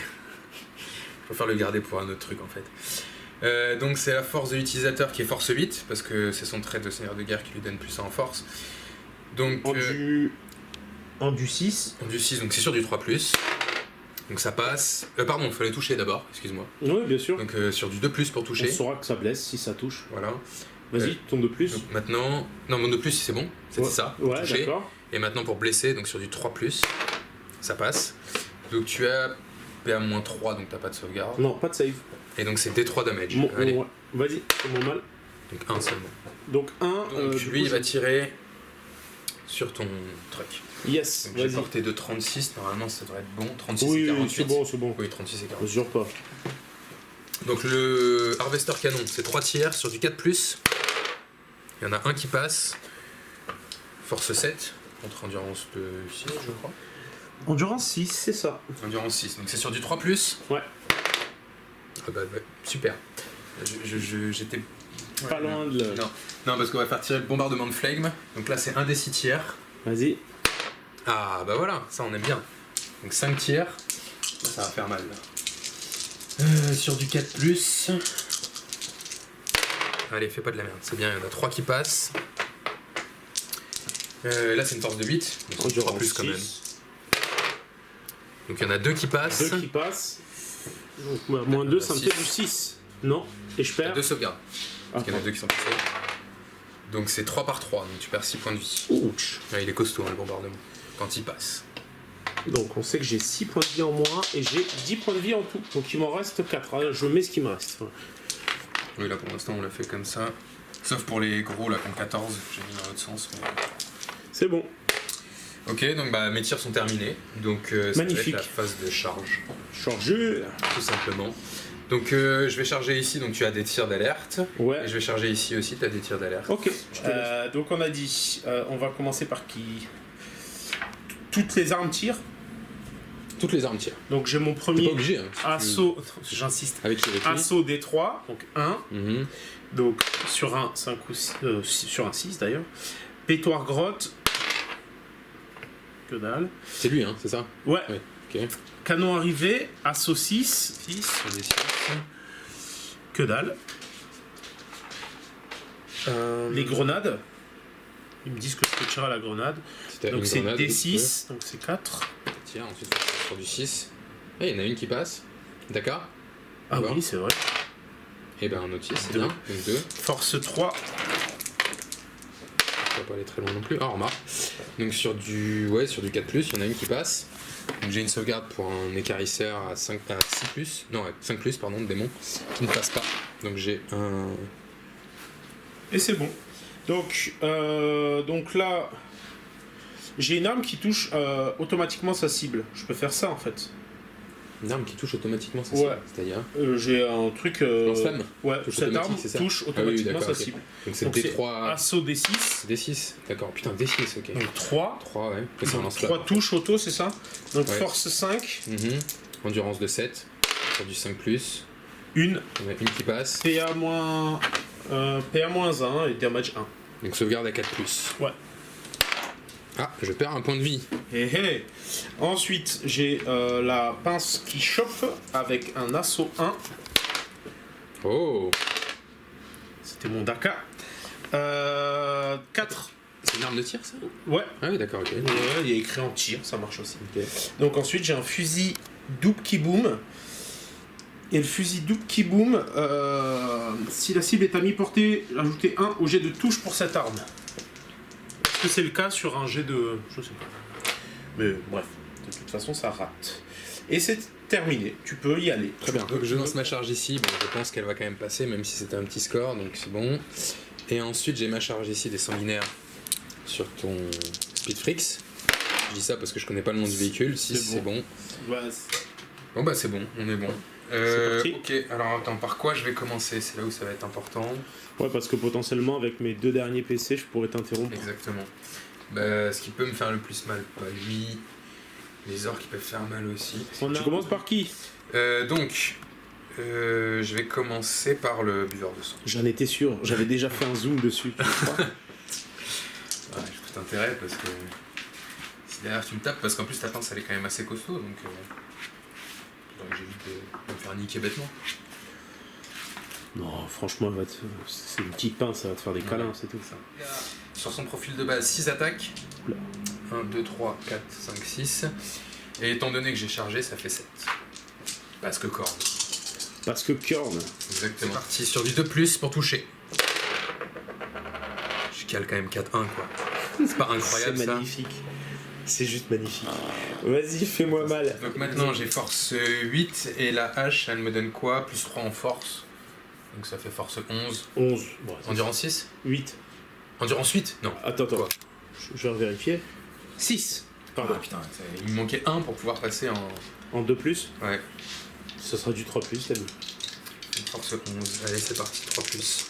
Je préfère le garder pour un autre truc en fait. Donc c'est la force de l'utilisateur qui est force 8, parce que c'est son trait de seigneur de guerre qui lui donne plus 1 en force. Donc En du 6. du 6, donc c'est sur du 3+. Donc ça passe. Pardon, il fallait toucher d'abord, excuse-moi. Oui, bien sûr. Donc sur du 2+ pour On toucher. saura que ça blesse si ça touche. Voilà. Vas-y, ton de plus. Donc maintenant. Non, mon 2+, c'est bon, c'était Ouais. ça. Ouais, toucher. d'accord. Et maintenant pour blesser, donc sur du 3+, ça passe. Donc tu as PA-3, donc t'as pas de sauvegarde. Non, pas de save. Et donc c'est D3 damage. Bon, Allez, ouais. Vas-y, c'est mon mal. donc 1 seulement. Donc 1. Donc lui, il va tirer sur ton truc. Yes, Donc j'ai vas-y. porté de 36, normalement ça devrait être bon. 36 et Oui, 48. c'est bon, c'est bon. Oui, 36 et Je 48. jure pas. Donc le Harvester Canon, c'est 3 tiers sur du 4+. Il y en a un qui passe. Force 7, contre endurance de 6, je crois. Endurance 6, c'est ça. Endurance 6, donc c'est sur du 3+. Ouais. Ah bah, super. J'étais... Pas loin de le. Non, parce qu'on va faire tirer le bombardement de flegme. Donc là, c'est un des 6 tiers. Vas-y. Ah bah voilà, ça on aime bien. Donc 5 tiers, ça va faire mal là. Sur du 4+. Allez, fais pas de la merde, c'est bien, il y en a 3 qui passent. Là c'est une force de 8, donc c'est 3+ quand même. Donc il y en a 2 qui passent. 2 qui passent. Donc, bah, moins 2, ça me fait Six. du 6. Non. Et je Il y a perds. 2 sauvegardes, Ah, parce qu'il y en a 2 qui sont passés. Donc c'est 3 par 3, donc tu perds 6 points de vie. ouch. Ouais, il est costaud hein, le bombardement, quand il passe. Donc on sait que j'ai 6 points de vie en moins et j'ai 10 points de vie en tout. Donc il m'en reste 4. Je mets ce qui me reste. Voilà. Oui, là pour l'instant on l'a fait comme ça. Sauf pour les gros là qui ont 14, j'ai mis dans l'autre sens. Mais... C'est bon. Ok, donc bah, mes tirs sont terminés. Donc ça va être Magnifique. la phase de charge, Chargeur. tout simplement. Donc je vais charger ici, donc tu as des tirs d'alerte. Ouais. Et je vais charger ici aussi, tu as des tirs d'alerte. Ok. Donc on a dit, on va commencer par qui? Toutes les armes tirent. Toutes les armes tirent. Donc j'ai mon T'es premier pas obligé. Hein, si tu veux. assaut. J'insiste. Avec qui Assaut D3. Donc 1. Mhm. Donc sur un 5 ou 6, sur un 6 d'ailleurs. Pétoire grotte. Que dalle. C'est lui, hein, c'est ça? Ouais. Ouais. Ok. Canon arrivé. Assaut 6. 6 sur des 6. Que dalle. Les grenades. Ils me disent que je peux tirer à la grenade. C'était Donc une c'est grenade, D6. Donc c'est 4. Tiens, ensuite sur du 6. Et il y en a une qui passe. D'accord. Ah D'accord. oui, c'est vrai. Et ben un autre 6, c'est Deux. bien. Donc 2. Force 3. Ça va pas aller très loin non plus. Ah, remarque. Donc sur du 4+, il y en a une qui passe. Donc j'ai une sauvegarde pour un écarisseur à 6+, non à 5+, pardon, de démon, qui ne passe pas. Donc j'ai un... Et c'est bon. Donc là, j'ai une arme qui touche automatiquement sa cible. Je peux faire ça en fait. Une arme qui touche automatiquement sa Ouais. cible, c'est-à-dire... J'ai un truc. Lance-flamme. Ouais, Touche cette arme automatique, c'est ça touche Ah oui, automatiquement d'accord, sa ok. cible. Donc c'est Donc c'est D3... assaut D6. D6, d'accord. Putain, D6, ok. Donc 3. 3, ouais. Ça, c'est un lance-flamme. 3 touches auto, c'est ça? Donc Ouais. force 5. Mhm. Endurance de 7. Sur du 5+. Une. On a une qui passe. PA-1 et damage 1. Donc sauvegarde à 4+. Ouais. Ah, je perds un point de vie. Hé hé. Ensuite, j'ai la pince qui chope avec un assaut 1. Oh, C'était mon Daka. 4. c'est une arme de tir, ça? Ouais. Ah oui, d'accord, ok. Ouais, il y a écrit en tir, ça marche aussi. Ok. Donc ensuite, j'ai un fusil double qui boom. Et le fusil double qui boom, si la cible est à mi-portée, ajoutez 1 au jet de touche pour cette arme. Est-ce que c'est le cas sur un jet de... Je sais pas. Mais bref, de toute façon, ça rate. Et c'est terminé, tu peux y aller. Très bien. Donc je lance ma charge ici. Bon, je pense qu'elle va quand même passer, même si c'était un petit score, donc c'est bon. Et ensuite, j'ai ma charge ici des sanguinaires sur ton Speedfrix. Je dis ça parce que je connais pas le nom du véhicule. 6, C'est c'est bon. Ouais, Bon, bah c'est bon, on est bon. C'est parti. Ok, alors attends, par quoi je vais commencer? C'est là où ça va être important. Ouais, parce que potentiellement, avec mes 2 derniers PC, je pourrais t'interrompre. Exactement. Bah, ce qui peut me faire le plus mal, pas lui. Les orques qui peuvent faire mal aussi. Tu commences par qui? Je vais commencer par le buveur de sang. J'en étais sûr, j'avais déjà fait un zoom dessus. Ouais, j'ai tout intérêt parce que si derrière tu me tapes, parce qu'en plus ta pince elle est quand même assez costaud, donc j'évite de me faire niquer bêtement. Non, franchement, c'est une petite pince, ça va te faire des câlins, c'est tout. Ça. Sur son profil de base, 6 attaques. Oula. 1, 2, 3, 4, 5, 6. Et étant donné que j'ai chargé, ça fait 7. Parce que corne. Parce que Korn. Exactement. C'est parti sur du 2+ pour toucher. Je cale quand même 4-1 quoi. C'est pas incroyable C'est ça. magnifique. C'est juste magnifique. Vas-y, fais-moi mal. Donc maintenant j'ai force 8 et la hache elle me donne quoi? Plus 3 en force. Donc ça fait force 11. 11. Bon, Endurance 6? 8. Endurance 8? Non. Attends. Quoi? Je vais vérifier. 6. Pardon. Ah putain, il me manquait 1 pour pouvoir passer en... En 2+. Ouais. Ça sera du 3+, t'as mis. Force 11. Allez c'est parti, 3+.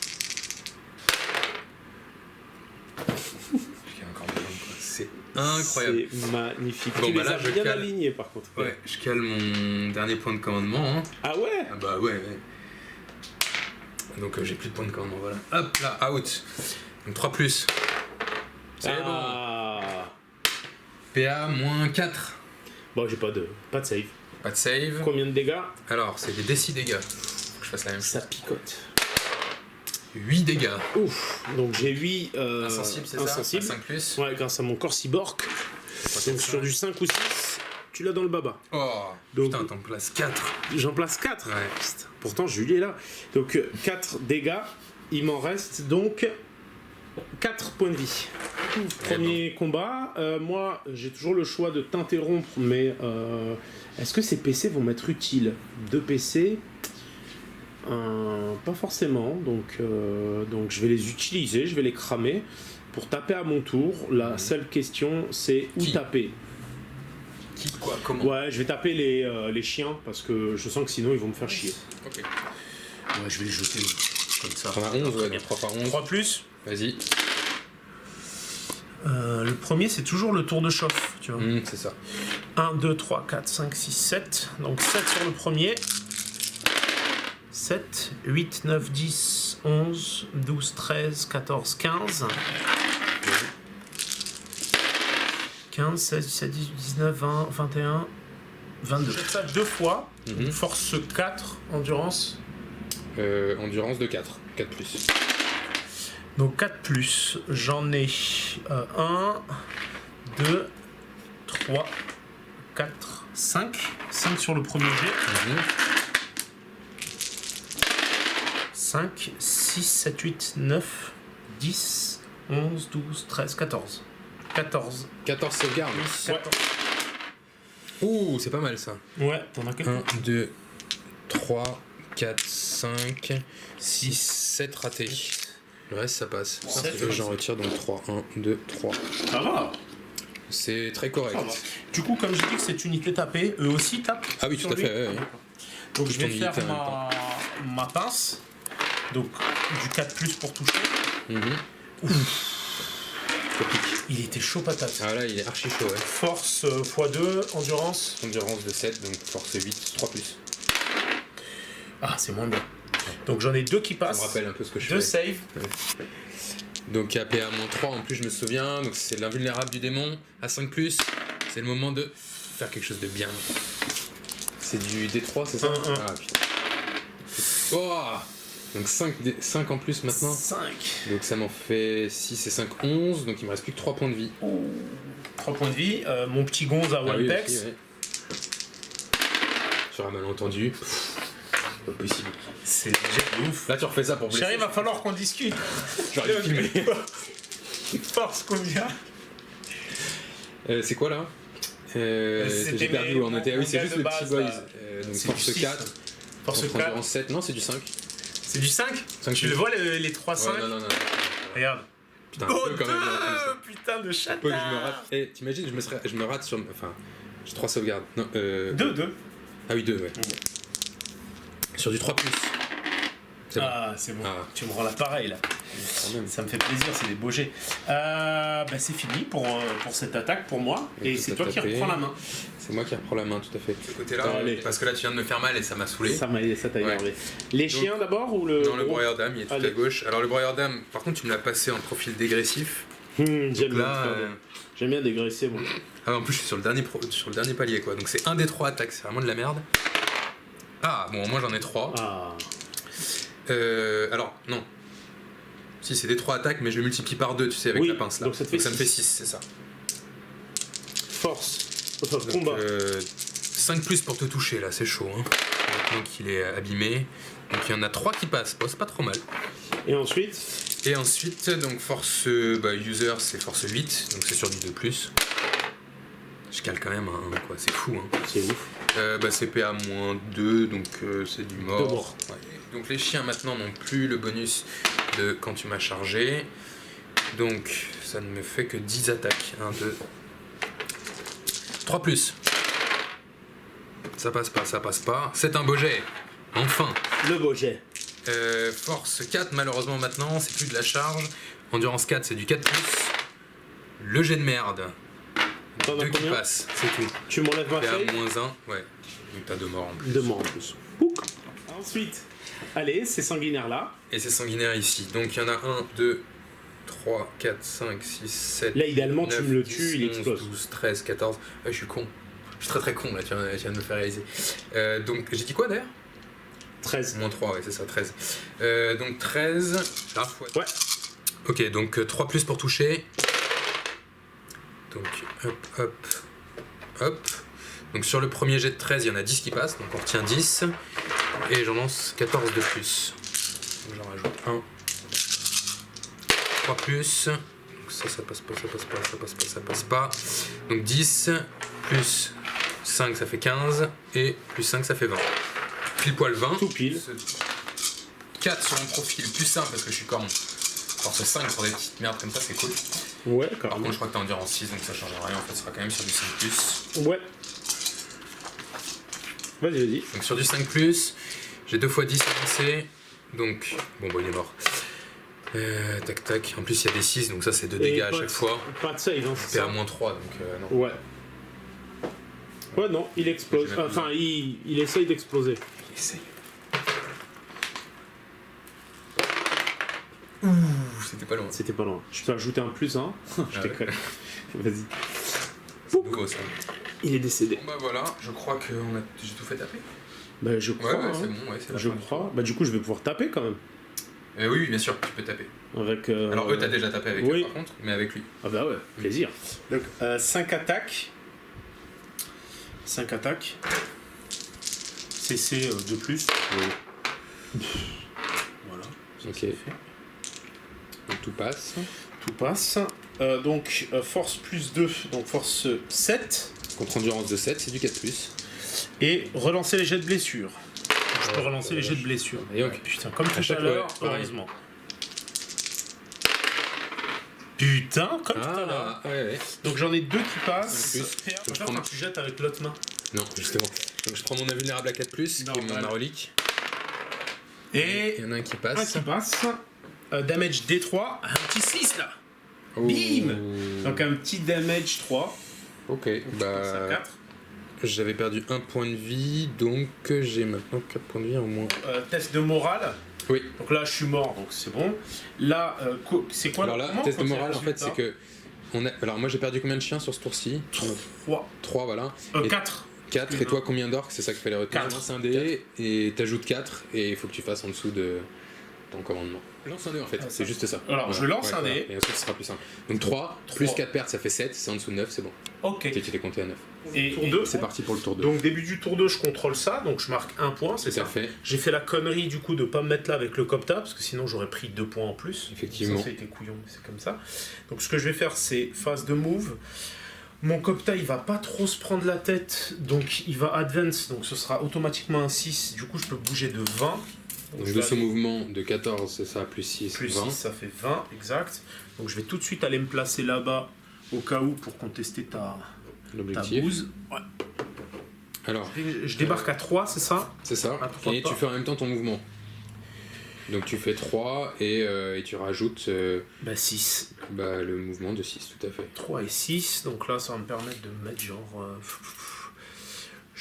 J'ai encore besoin de quoi. C'est incroyable. C'est magnifique. Bon, Tu bah les là, as je bien cale. alignés par contre. Ouais, je cale mon dernier point de commandement. Hein. Ah ouais. Ah bah ouais. Donc j'ai plus de points de commandement, voilà. Hop là, out. Donc 3+. C'est Ah. bon. PA moins 4. Bon, j'ai pas de save. Pas de save. Combien de dégâts? Alors, c'est des D6 dégâts. Faut que je fasse la même chose. Ça picote. 8 dégâts. Ouf. Donc j'ai 8 Insensible, c'est insensible. ça? 5+. Ouais, grâce à mon corps cyborg. Donc sur du 5 ou 6, tu l'as dans le baba. Oh, Donc- putain, t'en places 4. J'en place 4. Ouais. Pourtant, Julie est là. Donc 4 dégâts. Il m'en reste donc 4 points de vie. Premier combat. Moi, j'ai toujours le choix de t'interrompre, mais est-ce que ces PC vont m'être utiles? 2 PC pas forcément, donc je vais les utiliser, je vais les cramer pour taper à mon tour. La seule question, c'est où Qui taper. Qui, quoi, comment? Ouais, je vais taper les chiens parce que je sens que sinon ils vont me faire chier. Ok. Ouais, je vais les jeter comme ça. T'en as 11, ouais, donc 3 par 11. 3+. Vas-y. Le premier, c'est toujours le tour de chauffe, tu vois. C'est ça. 1, 2, 3, 4, 5, 6, 7. Donc 7 sur le premier. 7, 8, 9, 10, 11, 12, 13, 14, 15. 15, 16, 17, 18, 19, 20, 21, 22. Faites ça 2 fois. Mhm. Force 4, endurance. Endurance de 4. 4+. Donc 4+, j'en ai 1, 2, 3, 4, 5. 5 sur le premier jet. 5, 6, 7, 8, 9, 10, 11, 12, 13, 14. 14. 14 sauvegardes. 14. Ouh, c'est pas mal ça. Ouais, t'en as que 1, 2, 3, 4, 5, 6, 7 ratés. Le reste ça passe. Sept. J'en retire donc 3. 1, 2, 3. Ça va. C'est très correct. Ça va. Du coup, comme j'ai dit que cette unité tapée, eux aussi tapent. Ah oui, tout sur à lui. fait. Ouais, ouais. Donc Toute je vais ton unité faire en même temps. ma pince. Donc du 4+ pour toucher. Il était chaud patate. Ah là, il est archi chaud. Ouais. Force x2, endurance. Endurance de 7, donc force 8, 3+. Ah, c'est moins bien. Donc j'en ai 2 qui Ça passent. me rappelle un peu ce que je 2 fais. save. Donc à PA-3 en plus je me souviens, donc c'est l'invulnérable du démon, à 5+, c'est le moment de faire quelque chose de bien. C'est du D3 c'est ça? 1. Ah putain. Oh donc 5 en plus maintenant, 5. donc ça m'en fait 6 et 5, 11, donc il me reste plus que 3 points de vie. 3 points de vie. Mon petit gonze à Ah oui, Walpex. aussi, ouais. Sur un malentendu, pas possible. C'est déjà ouf. Là tu refais ça pour blesser. Chérie, va falloir qu'on discute. J'aurais dû filmer. Force combien? C'est quoi là C'était J'ai perdu mes- où on était. Ah oui, mon c'est gars juste de le petit base, boys. là. Donc C'est force du six. 4. Force Contre 4. endurance 7. Non, c'est du 5. C'est du 5? 5 Tu le vois les 3-5? Ouais, non. Regarde. Putain, Oh, un peu quand même. là, comme ça. putain de chat. Un peu que je me rate. Eh, t'imagines, je me rate sur. Enfin, j'ai 3 sauvegardes. Non, 2. Ah oui, 2, ouais. Sur du 3+. C'est bon. Ah, c'est bon. Ah. Tu me rends l'appareil là. Quand même. Ça me fait plaisir, c'est des beaux jets. C'est fini pour cette attaque pour moi. Et Et tout c'est à toi qui taper. reprends la main. C'est moi qui reprends la main, tout à fait. De ce côté-là, Allez. parce que là tu viens de me faire mal et ça m'a saoulé. Ça t'a Ouais. énervé. Les Donc, chiens d'abord ou le. Non, le gros broyeur d'âme, il est tout Allez. à gauche. Alors le broyeur d'âme, par contre, tu me l'as passé en profil dégressif. J'aime Donc bien, là, j'aime bien dégraisser moi. en plus, je suis sur le dernier palier, quoi. Donc c'est un des 3 attaques, c'est vraiment de la merde. Ah, bon, moi j'en ai 3. Ah. Alors, non. Si, c'est des 3 attaques, mais je le multiplie par 2, tu sais, avec Oui, la pince là. donc ça te fait me fait six. 6, c'est ça. Force. Enfin, Donc, combat. 5+ pour te toucher, là, c'est chaud. Hein. Maintenant qu'il est abîmé. Donc il y en a 3 qui passent. Bon, c'est pas trop mal. Et ensuite. Et ensuite, donc force user, c'est force 8, donc c'est sur du 2+. Je cale quand même, hein, quoi, c'est fou. Hein. C'est ouf. C'est PA-2, donc c'est du mort. De mort. Ouais. Donc les chiens maintenant n'ont plus le bonus de quand tu m'as chargé. Donc ça ne me fait que 10 attaques. 1, 2, 3+. Ça passe pas, ça passe pas. C'est un beau jet. Enfin. Le beau jet. Force 4 malheureusement maintenant, c'est plus de la charge. Endurance 4, c'est du 4+. Le jet de merde. T'en as 2 qui combien passent, c'est tout. Tu m'enlèves ma feuille. PA-1, ouais. Donc t'as 2 morts en plus. 2 morts en plus. Pouc. Ensuite. Allez, ces sanguinaires là. Et c'est sanguinaire ici. Donc il y en a 1, 2, 3, 4, 5, 6, 7. Là, idéalement, 9, tu me le 10, tues, il 11, explose. 12, 13, 14. Je suis con. Je suis très très con là, tu viens de me faire réaliser. Donc j'ai dit quoi d'ailleurs 13. Moins 3, ouais, c'est ça, 13. Donc 13. Ah, fois. Ouais. Ok, donc 3+ pour toucher. Donc hop. Donc sur le premier jet de 13, il y en a 10 qui passent, donc on retient 10. Et j'en lance 14 de plus. Donc j'en rajoute 1. 3+. Donc ça passe pas. Donc 10 plus 5 ça fait 15 et plus 5 ça fait 20. Pile poil 20. Tout pile. 4 sur mon profil, plus simple parce que je suis corne. Force 5 pour des petites merdes comme ça, c'est cool. Ouais, Par carrément. contre, je crois que t'es endurance 6, donc ça change rien. En fait, ce sera quand même sur du 5+. Ouais. Vas-y. Donc sur du 5+, j'ai 2 x 10 avancé. Donc, bon, il est mort. Tac. En plus, il y a des 6, donc ça, c'est 2 dégâts à chaque fois. Pas de save, hein, c'est ça. PA-3, donc non. Ouais. Ouais, non, il explose. Je vais mettre Enfin, il essaye d'exploser. Essaye. Ouh, c'était pas loin. C'était pas loin. Je peux ajouter un plus, hein. Je Ah déconne. Vas-y. C'est nouveau ça. Il est décédé. Bon bah voilà, je crois que j'ai tout fait taper. Bah, je crois. Ouais, hein. c'est bon, ouais, c'est la Je fin. crois. Bah, du coup, je vais pouvoir taper quand même. Oui, bien sûr, tu peux taper. Avec. Alors eux, t'as déjà tapé avec oui. eux par contre, mais avec lui. Ah, bah ouais, plaisir. Donc, 5 attaques. 5 attaques. CC de plus. Voilà. ça, Ok. c'est fait. Donc tout passe. Tout passe. Donc, force plus 2. Donc, force 7. Contre endurance de 7, c'est du 4+. Et relancer les jets de blessure. Je peux Ouais, relancer les jets de blessure. Et donc, Putain, comme tout à chaque l'heure, fois, pareil. heureusement. Putain, comme tout à l'heure. ouais. Donc j'en ai 2 qui passent. En plus, Faire je faire prends quand ma- tu jettes avec l'autre main. Non, justement. Donc je prends mon invulnérable à 4+, qui est Normal. ma relique. Et Il y en a un qui un passe. qui passe. Damage D3. Un petit 6 là. Oh. Bim. Donc un petit damage 3. Ok, Donc, ça bah... 4. J'avais perdu 1 point de vie, donc j'ai maintenant 4 points de vie en moins. Test de morale. Oui. Donc là je suis mort, donc c'est bon. Là, c'est quoi Alors là, comment test de on compte morale, les en fait, c'est résultats que... Alors moi j'ai perdu combien de chiens sur ce tour-ci 3. 3, voilà. Et 4. 4, et toi combien d'orques? C'est ça qu'il fallait retenir. 4. Lance un dé, et t'ajoutes 4, et il faut que tu fasses en dessous de ton commandement. Lance un dé en fait, c'est juste ça. Alors, je lance un dé. Et ensuite ce sera plus simple. Donc 3, plus 4 pertes, ça fait 7, c'est en dessous de 9, c'est bon. Ok. Tu t'es compté à 9. Et Tour 2. C'est parti pour le tour 2. Donc début du tour 2, je contrôle ça, donc je marque 1 point, c'est C'est ça. fait. J'ai fait la connerie du coup de pas me mettre là avec le Copta, parce que sinon j'aurais pris 2 points en plus. Effectivement. Ça a été couillon, mais c'est comme ça. Donc ce que je vais faire, c'est phase de move. Mon Copta, il va pas trop se prendre la tête, donc il va advance, donc ce sera automatiquement un 6. Du coup, je peux bouger de 20. Donc je de vais ce aller- mouvement de 14, c'est ça, plus 6, Plus 20. 6, ça fait 20, exact. Donc je vais tout de suite aller me placer là-bas, au cas où, pour contester ta L'objectif. bouse. Ouais. Alors, Je débarque à 3, c'est ça? c'est ça. À 3 Et pas. tu fais en même temps ton mouvement. Donc tu fais 3 et tu rajoutes 6. le mouvement de 6, tout à fait. 3 et 6, donc là ça va me permettre de me mettre genre...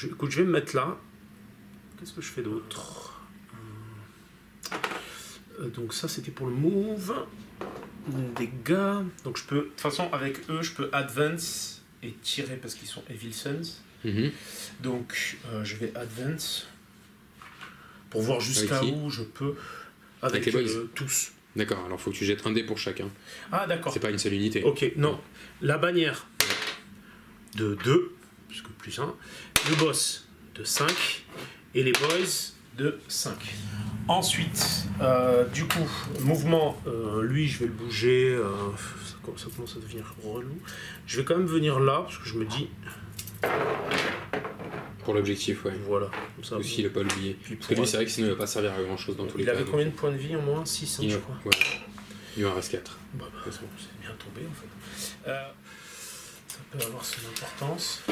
Écoute, je vais me mettre là. Qu'est-ce que je fais d'autre? Donc ça c'était pour le move. Dégâts. Donc je peux... De toute façon avec eux je peux advance et tirer parce qu'ils sont Evil Sons. Mhm. Donc je vais advance pour voir jusqu'à Avec qui? où je peux... Avec les boys. tous. D'accord, alors faut que tu jettes un dé pour chacun. Ah d'accord. C'est pas une seule unité. Ok, non. La bannière de 2, puisque plus 1. Le boss de 5. Et les boys de 5. Ensuite, du coup, mouvement, lui je vais le bouger. Ça commence à devenir relou. Je vais quand même venir là, parce que je me dis, Pour l'objectif, ouais. voilà. Comme ça, Aussi, il a pas l'oublier. Puis Parce que pour- lui, c'est vrai que sinon, il va pas servir à grand chose dans tous les il cas. avait donc, combien de points de vie en moins? 6, il, je crois. ouais. Il lui en reste 4. Bah, c'est bien tombé en fait. Ça peut avoir son importance.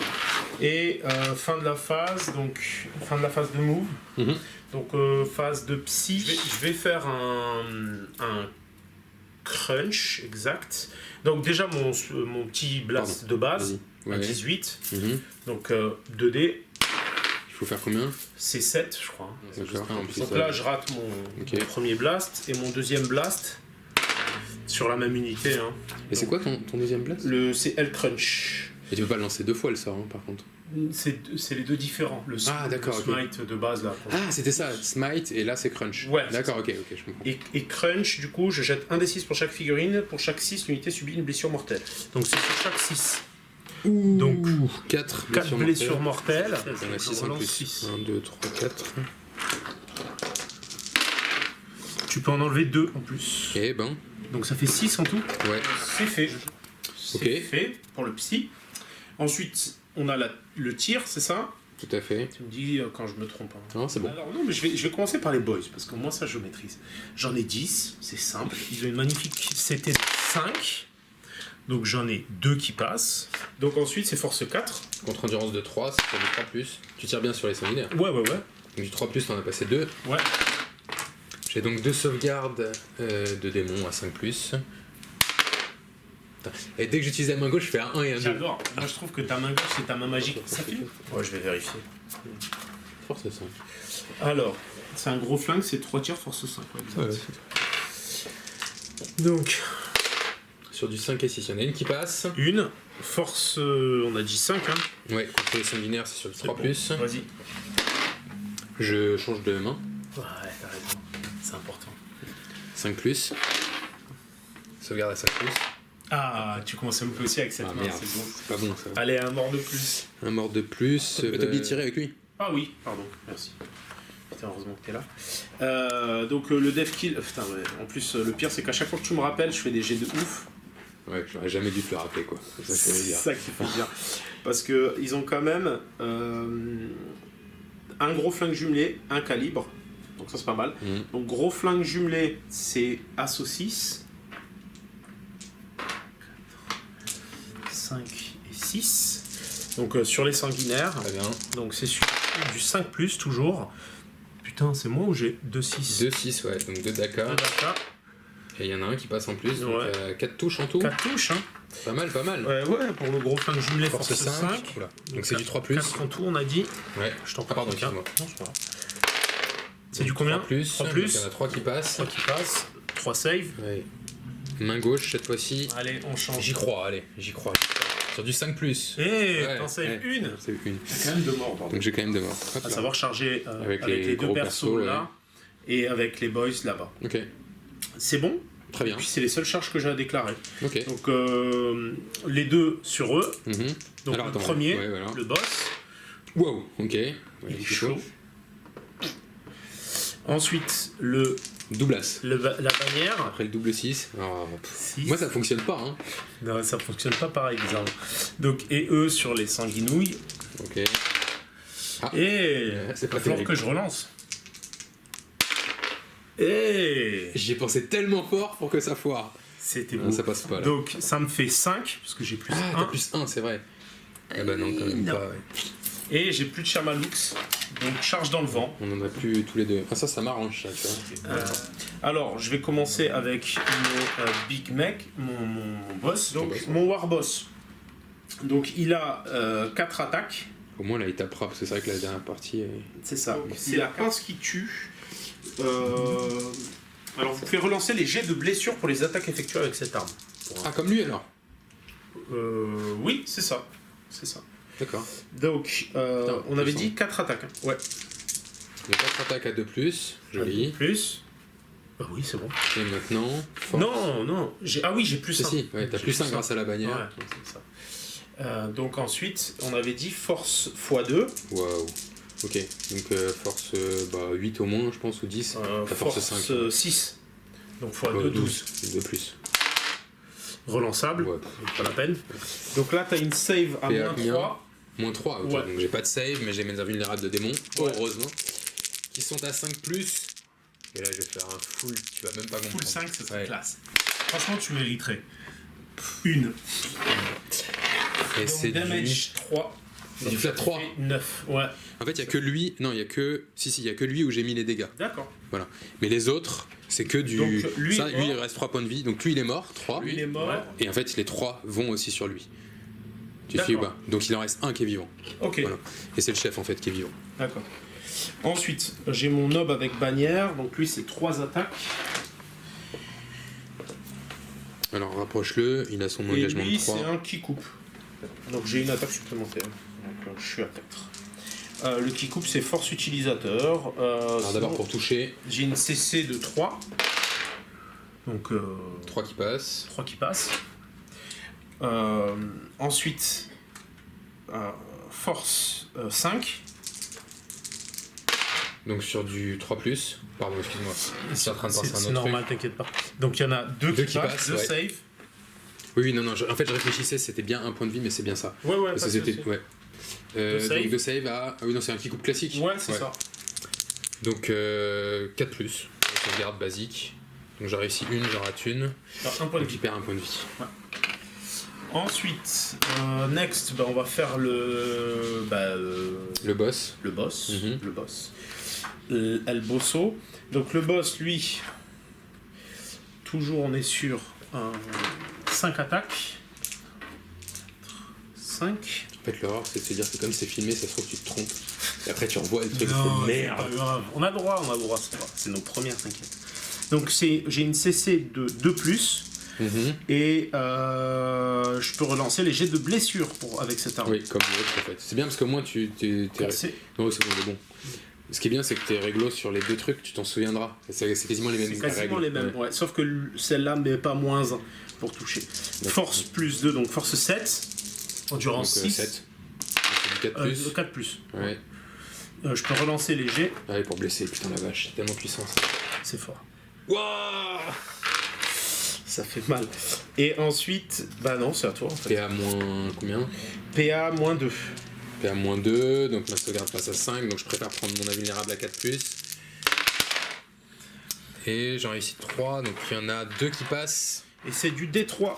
Et fin de la phase, donc fin de la phase de move. Mhm. Donc phase de psy. Je vais faire un crunch exact. Donc déjà mon petit blast de base, Vas-y. un Ouais. 18. Mhm. Donc 2D, Il faut faire combien? c'est 7 je crois. D'accord. Ah, en plus, Donc ça- là je rate mon premier blast et mon deuxième blast sur la même unité. Hein. Et c'est quoi ton deuxième blast? C'est L crunch. Et tu peux pas le lancer 2 fois le sort, hein, par contre. C'est les deux différents. Le d'accord, le ok. smite de base là. Ah, c'était ça, Smite, et là c'est Crunch. Ouais, D'accord, ok, je comprends. Et crunch, du coup, je jette un des 6 pour chaque figurine. Pour chaque 6, l'unité subit une blessure mortelle. Donc c'est sur chaque 6. Donc 4 4 blessures mortelles. Il y en a 6 Je en relance plus. 6. 1, 2, 3, 4. Tu peux en enlever 2 en plus. Eh ben, Donc ça fait 6 en tout. ouais. C'est fait. C'est Ok. fait pour le psy. Ensuite, on a le tir, c'est ça? Tout à fait. Tu me dis quand je me trompe. Hein. Non, c'est bon. Alors non, mais je vais commencer par les boys, parce que moi ça je maîtrise. J'en ai 10, c'est simple. Ils ont une magnifique CT de 5. Donc j'en ai 2 qui passent. Donc ensuite c'est force 4. Contre endurance de 3, c'est pour du 3+. Tu tires bien sur les sanguinaires. Ouais. Donc du 3+, t'en as passé 2. Ouais. J'ai donc 2 sauvegardes de démons à 5+. Et dès que j'utilise la main gauche, je fais un 1 et un 2. J'adore. Moi je trouve que ta main gauche c'est ta main magique. Ça filme? Ouais, je vais vérifier. Force 5. Alors, c'est un gros flingue, c'est 3 tirs force 5. Ouais, exact. Donc, Sur du 5 et 6, il y en a une qui passe. une. Force, on a dit 5. Hein. Ouais, contre les sanguinaires, c'est sur du 3+. Bon. Vas-y. Je change de main. Ouais, t'as raison. C'est important. 5+. Sauvegarde à 5+. Ah, tu commences à me aussi avec cette Ah main, merde, c'est bon. c'est pas bon ça. Allez, un mort de plus. Un mort de plus. T'as oublié de tirer avec lui. Ah oui, pardon, merci. Putain, heureusement que t'es là. Donc le dev kill. Putain, ouais. En plus, le pire, c'est qu'à chaque fois que tu me rappelles, je fais des jets de ouf. Ouais, j'aurais jamais dû te le rappeler quoi. C'est ça que je veux dire. ça qui fait bien. Parce que ils ont quand même un gros flingue jumelé, un calibre. Donc ça, c'est pas mal. Mhm. Donc gros flingue jumelé, c'est Asso 6. 5 et 6. Donc sur les sanguinaires. Très bien. Donc c'est sur du 5+, toujours. Putain, c'est moi ou j'ai 2-6 2-6, ouais, donc 2 Dakar. D'accord. Et il y en a un qui passe en plus, donc Ouais. 4 touches en tout. 4 touches, hein. Pas mal, pas mal. Ouais, pour le gros flingue jumelé, force 5. Oula. Donc c'est du 3+. 4 en tout, on a dit. Ouais. Je t'en Ah, pardon, prie, excuse-moi. Non, c'est pas grave. C'est du combien 3+. 3+. Donc il y en a 3 qui passent. 3 qui passent. 3 save. Ouais. Main gauche cette fois-ci. Allez, on change. J'y crois, allez, j'y crois. Sur du 5+. Eh, Ouais, t'en save ouais. une. C'est une. C'est quand même 2 morts, pardon. Donc j'ai quand même 2 morts. Hop À là. savoir charger Avec avec les les deux gros persos persos, là et avec les boys là-bas. Ok, C'est bon. très bien. Et puis c'est les seules charges que j'ai à déclarer. Ok. Donc les deux sur eux. Mhm. Donc Alors, le attends, premier, ouais, voilà. le boss, Wow, ok. Ouais, il est c'est chaud. Ensuite Double as. la bannière. Après le double 6. Six. Moi ça fonctionne pas, hein. Non, ça fonctionne pas pareil, bizarrement. Donc et eux sur les sanguinouilles. Ok. Et c'est pas il va falloir terrible. que je relance. Et J'y ai pensé tellement fort pour que ça foire. c'était Non, beau. ça passe pas là. Donc ça me fait 5 parce que j'ai plus Ah, t'as 1. plus 1, c'est vrai. Ah bah non, quand même Non. pas, ouais. Et j'ai plus de Chamalux, donc charge dans le vent. On en a plus tous les deux. Ah ça m'arrange ça, tu vois. Alors, je vais commencer avec mon Big Mech, mon boss, donc boss. mon War Boss. Donc il a 4 attaques. Au moins là il tapera parce que c'est vrai que la dernière partie. C'est ça. C'est la pince qui tue. Alors vous pouvez relancer les jets de blessure pour les attaques effectuées avec cette arme. Ah comme lui alors. Oui, c'est ça. C'est ça. D'accord. Donc, on avait dit 4 attaques. Hein. Ouais. Les 4 attaques à 2+, joli. Plus. Ah oui, c'est bon. Et maintenant. Force. Non. Ah oui, j'ai plus 1. Si, ouais, t'as plus 1 grâce à la bannière. Ouais, c'est ça. Donc ensuite, on avait dit force x2. Waouh. Ok, donc force 8 au moins, je pense, ou 10. Force 5. 6. Donc x2, 12. 2+. Relançable, Ouais. pas la peine. Donc là, t'as une save à moins 3. Moins 3, ok. Ouais. Donc j'ai pas de save, mais j'ai mes invulnérables de démons, heureusement. Qui sont à 5+. Et là, je vais faire un full, tu vas même pas comprendre. Full 5, ça serait Ouais. classe. Franchement, tu mériterais. Une. Et c'est Donc damage du... 3. C'est du flat 3. 9, ouais. En fait, il y a que lui... Non, il y a que... Si, il y a que lui où j'ai mis les dégâts. D'accord. Voilà. Mais les autres, c'est que du... Donc, lui ça, est lui, mort. il reste 3 points de vie. Donc lui, il est mort, 3. Lui, il est mort. Ouais. Et en fait, les 3 vont aussi sur lui. Tu D'accord. suis ou pas? Donc il en reste un qui est vivant. Ok, Voilà. Et c'est le chef, en fait, qui est vivant. d'accord. Ensuite, j'ai mon nob avec bannière. Donc lui, c'est 3 attaques. Alors, rapproche-le. Il a son Et engagement lui, de 3. c'est un qui coupe. Donc j'ai une attaque supplémentaire. Donc je suis à 4. Le qui coupe, c'est force utilisateur. Alors d'abord, sinon, pour toucher, j'ai une CC de 3. Donc 3 qui passent. 3 qui passent. Ensuite, force 5. Donc sur du 3+. Pardon, excuse-moi. Je suis en train de penser à un C'est autre normal, t'inquiète pas. Donc il y en a 2 qui passent, 2 ouais. save. Oui, non, en fait, je réfléchissais, c'était bien un point de vie, mais c'est bien ça. Ouais, Parce que pas de c'était... souci. Ouais. Deux save. Donc 2 save à... Ah oui, non, c'est un qui coupe classique. Ouais, c'est ça. Donc 4+. Sauvegarde basique. Donc j'en réussis une, j'en rate une. Alors, un point de Donc vie. il perd un point de vie. Ensuite, next, on va faire le Le boss. boss. Le boss. El Bosso. Donc le boss, lui, toujours on est sur 5 attaques. 5. En fait, l'horreur, c'est de se dire que comme c'est filmé, ça se trouve que tu te trompes. Et après, tu revois le truc, Non, c'est c'est merde. pas grave. On a le droit, c'est pas grave. C'est nos premières, t'inquiète. Donc j'ai une CC de 2+, Mhm. et je peux relancer les jets de blessure avec cette arme. Oui, comme l'autre, en fait. C'est bien parce que moi, t'es... C'est- Non, c'est bon, il est bon. Ce qui est bien, c'est que t'es réglo sur les deux trucs, tu t'en souviendras. C'est quasiment les mêmes C'est quasiment règles. les mêmes, Ouais. ouais. Sauf que celle-là met pas moins 1 pour toucher. Force plus 2, donc force 7. Endurance Donc 6. 7. C'est du 4+. 4+. Ouais. Je peux relancer les jets, Allez, pour blesser, putain la vache, c'est tellement puissant ça. c'est fort. Waouh, ça fait mal. Et ensuite, bah non, c'est à toi en fait. PA moins combien? PA moins 2. PA moins 2, donc ma sauvegarde passe à 5, donc je préfère prendre mon invulnérable à 4+. Et j'en réussis 3, donc il y en a 2 qui passent. Et c'est du D3.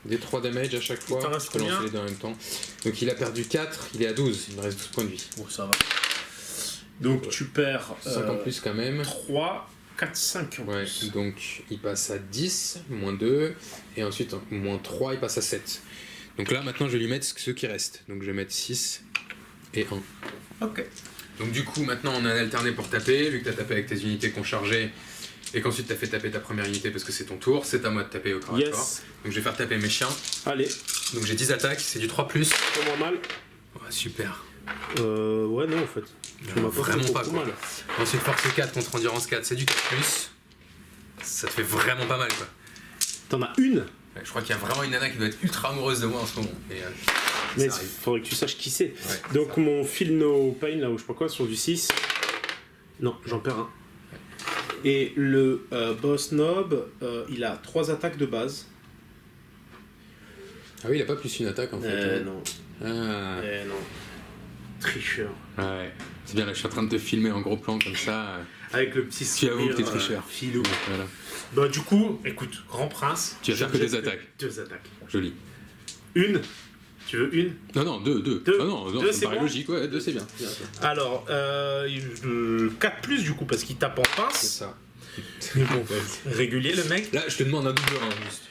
Des 3 damage à chaque fois. Il t'en reste Je peux combien? lancer les deux en même temps. Donc il a perdu 4, il est à 12, il me reste 12 points de vie. Bon, ça va. Donc tu perds 5 en plus quand même. 3, 4, 5 en Ouais, plus. donc il passe à 10, moins 2, et ensuite moins 3, il passe à 7. Donc là maintenant je vais lui mettre ceux qui restent. Donc je vais mettre 6 et 1. Ok. Donc du coup maintenant on a alterné pour taper, vu que tu as tapé avec tes unités qu'on chargeait, et qu'ensuite tu as fait taper ta première unité parce que c'est ton tour, c'est à moi de taper au corps à corps. Yes. Donc je vais faire taper mes chiens. Allez, Donc j'ai 10 attaques, c'est du 3+. pas moins mal. Ouais, super. Ouais, non en fait. Tu m'as Vraiment fait pas beaucoup quoi. mal. Ensuite force 4 contre endurance 4, c'est du 4+. Ça te fait vraiment pas mal quoi. T'en as une. Ouais, je crois qu'il y a vraiment une nana qui doit être ultra amoureuse de moi en ce moment. Et, Mais il ça arrive. faudrait que tu saches qui c'est. Ouais, Donc mon Feel No Pain, là où je sais pas quoi, sur du 6. Non, j'en perds un. Et le Boss Nob, il a 3 attaques de base. Ah oui, il a pas plus une attaque en fait. Non. Ah, Non. Tricheur. ouais. C'est bien là, je suis en train de te filmer en gros plan comme ça. Avec le petit Tu avoues que t'es tricheur. Filou. Voilà. Bah du coup, écoute, Grand Prince. Tu vas faire que des attaques. 2 attaques. Joli. Une. Tu veux une? Non, 2. Deux. Ah non, Deux, ça c'est me paraît bon logique, ouais, 2 c'est bien. Alors, 4 du coup, parce qu'il tape en C'est pince. ça. Mais bon, régulier le mec. Là, je te demande un double 1 juste.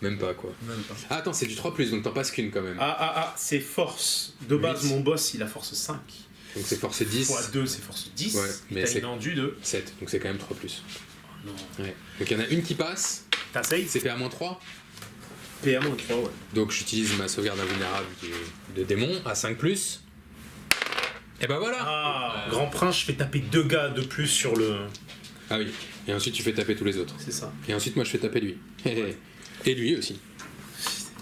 Même pas quoi. Même pas. Ah, attends, c'est du 3+, donc t'en passes qu'une quand même. C'est force. De base, Huit. mon boss, il a force 5. Donc c'est force 10. Fois 2, c'est force 10. Ouais, mais T'as c'est- une endu 2. 7, donc c'est quand même 3+. Oh non. Ouais. Donc il y en a une qui passe, T'as save? c'est PA-3. PA-3, ouais. Donc j'utilise ma sauvegarde invulnérable de démon à 5+. Et bah voilà. Ah, Grand Prince, je fais taper 2 gars de plus sur le. Ah oui. Et ensuite tu fais taper tous les autres. C'est ça. Et ensuite moi je fais taper lui. Et lui aussi.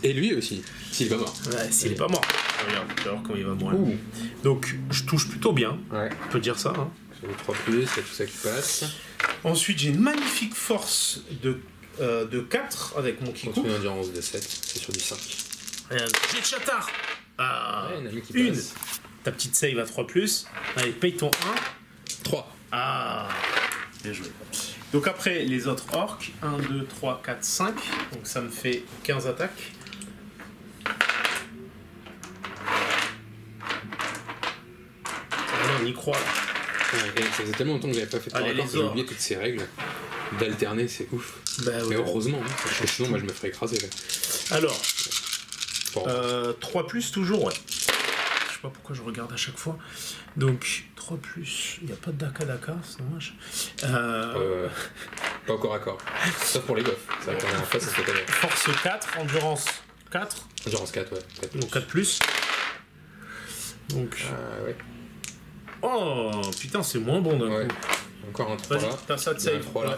Et lui aussi. S'il va mort. Ouais, s'il est pas mort. Regarde, tu vas voir comment il va mourir. Donc, je touche plutôt bien. Ouais. On peut dire ça. Hein. Sur les 3+, il y a tout ça qui passe. Ensuite, j'ai une magnifique force de 4 avec mon Kikou. Continue d'endurance de 7, c'est sur du 5. Regarde, j'ai de chatard. Ah, Ouais, il y en a une qui une. passe. Ta petite save à 3+. Allez, paye ton 1. 3. Ah, bien joué. Donc après, les autres orques. 1, 2, 3, 4, 5. Donc ça me fait 15 attaques. On y croit là. Ouais, ça faisait tellement longtemps que j'avais pas fait de Allez, raccord les que j'ai ors. oublié toutes ces règles. D'alterner, c'est ouf. Bah, Mais ouais. heureusement, hein, parce que sinon moi je me ferais écraser là. Alors, Bon. 3 toujours, ouais. Je sais pas pourquoi je regarde à chaque fois. Donc, 3 il n'y a pas de Daka, c'est dommage. Pas au corps à corps. Sauf pour les goffs. Ça va tourner en face, ça se fait tailler. Force 4, endurance 4, Endurance 4, ouais. 4. donc 4 Donc, Ouais. oh putain, c'est moins bon d'un Ouais. coup. Encore un 3 Vas-y, là. t'as ça de Il y en a save. un 3 là. Ouais.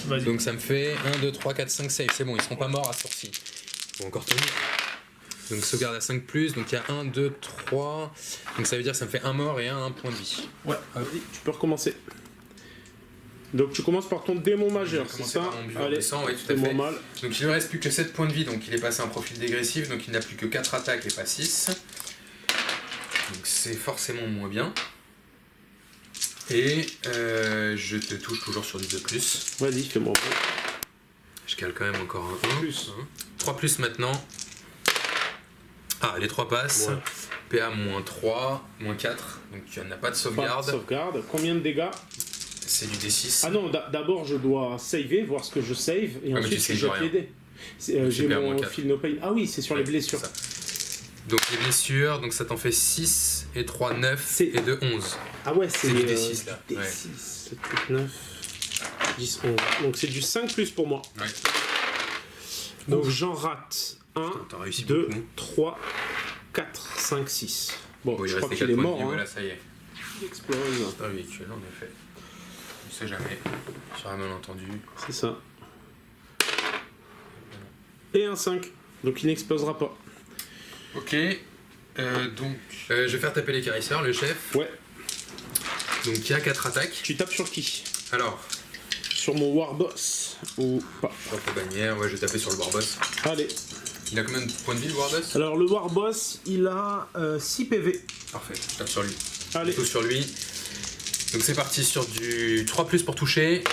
Vas-y. Donc ça me fait 1, 2, 3, 4, 5 save. C'est bon, ils seront pas morts à sortie. Ils vont encore tenir. Donc sauvegarde à 5+, donc il y a 1, 2, 3. Donc ça veut dire que ça me fait un mort et un point de vie. Ouais, vas-y, tu peux recommencer. Donc tu commences par ton démon majeur, Je vais c'est commencer ça? par mon buveur Allez, de sang, oui, tout à fais-moi fait. mal. Donc il ne reste plus que 7 points de vie, donc il est passé en profil dégressif, donc il n'a plus que 4 attaques et pas 6. Donc c'est forcément moins bien. Et je te touche toujours sur du 2+. Vas-y, fais-moi mal. Je cale quand même encore un 1. Plus. 3+ maintenant. Ah, les 3 passent. Ouais. PA -3, -4. Donc tu n'as pas de Pas de sauvegarde. sauvegarde. Combien de dégâts? C'est du D6. Ah non, d'abord je dois saver, voir ce que je save, et mais ensuite tu je saves jette rien. les dés. Donc J'ai c'est PA mon -4. feel no pain. Ah oui, c'est sur les Ouais, blessures. c'est ça. Donc les blessures, donc ça t'en fait 6 et 3, 9 C'est- et 2, 11. Ah ouais, c'est C'est du D6, là. D6. Ouais. 7, 8, 9, 10, 11. Donc c'est du 5+ pour moi. Ouais. Donc j'en rate 1, T'as réussi 2, beaucoup. 3, 4, 5, 6. Bon, Bon, il je crois restait qu'il 4 est points de mort. vie, Hein. voilà, ça y est. Il explose. C'est un véhicule, en effet. On sait jamais. Sur un malentendu. C'est ça. Et un 5. Donc il n'explosera pas. Ok. Donc. je vais faire taper les carisseurs, le chef. Ouais. Donc il y a 4 attaques. Tu tapes sur qui? Alors, Sur mon Warboss ou pas? propre bannière, ouais, je vais taper sur le Warboss. Allez. Il a combien de points de vie le Warboss? Alors le Warboss, il a 6 PV. Parfait, je tape sur lui. Allez. Tout sur lui. Donc c'est parti sur du 3+ pour toucher.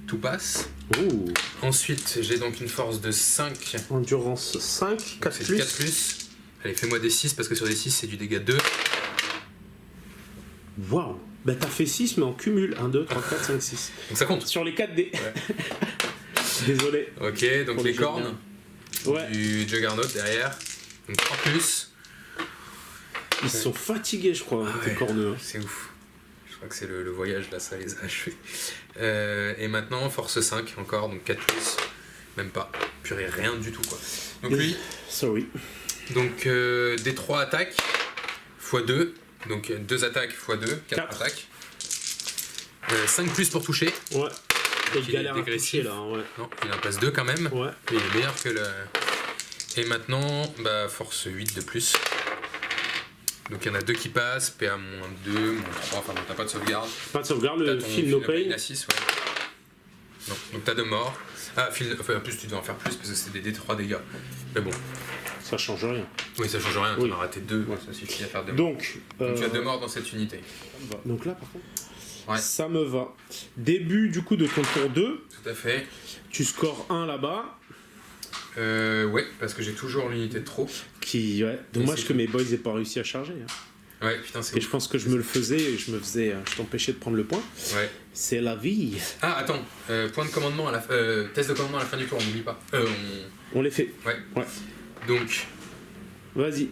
Tout passe. Ouh. Ensuite, j'ai donc une force de 5. Endurance 5, Donc 4 c'est plus. 4+. Allez, fais-moi des 6 parce que sur des 6 c'est du dégât 2. Waouh. Bah t'as fait 6 mais en cumul. 1, 2, 3, 4, 5, 6. Donc ça compte. Sur les 4 dés. Désolé. Ok, donc Pour les les cornes. Ouais. Du Juggernaut derrière. Donc 3+. Ils sont fatigués, je crois, tes Ouais. corneux. C'est ouf. Je crois que c'est le voyage là, ça les a achevés. Et maintenant, force 5 encore, donc 4+. Même pas. Purée, rien du tout quoi. Donc lui, Sorry. donc des 3 attaques x2. Donc 2 attaques x2, 4 Quatre. attaques. 5+ pour toucher. Ouais. il Il est galère à dégressif. toucher là, hein, ouais. Non, il en passe 2 quand même. Ouais. Il est meilleur que le. Et maintenant, bah, force 8 de plus. Donc il y en a 2 qui passent, PA -2, -3, enfin t'as pas de sauvegarde. Pas de sauvegarde, T'as le ton feel no pain pain. à 6, ouais. Non, donc t'as 2 morts. Ah, enfin, en plus tu dois en faire plus parce que c'est des D3 dégâts. Mais bon, Ça change rien. oui, ça change rien, Oui. t'en as raté 2, Ouais. ça suffit à faire 2 morts. Donc, Donc tu as 2 morts dans cette unité. donc là, par contre, Ouais. ça me va. Début du coup de ton tour 2, Tout à fait. tu scores 1 là-bas. Ouais, parce que j'ai toujours l'unité de trop. Ouais. Dommage que mes boys aient pas réussi à charger. Hein. Ouais, putain, c'est Et ouf. je pense que je me le faisais et je t'empêchais de prendre le point. Ouais. C'est la vie. Ah, attends, point de commandement test de commandement à la fin du tour, on n'oublie pas. On les fait. Ouais. Ouais. Donc, Vas-y.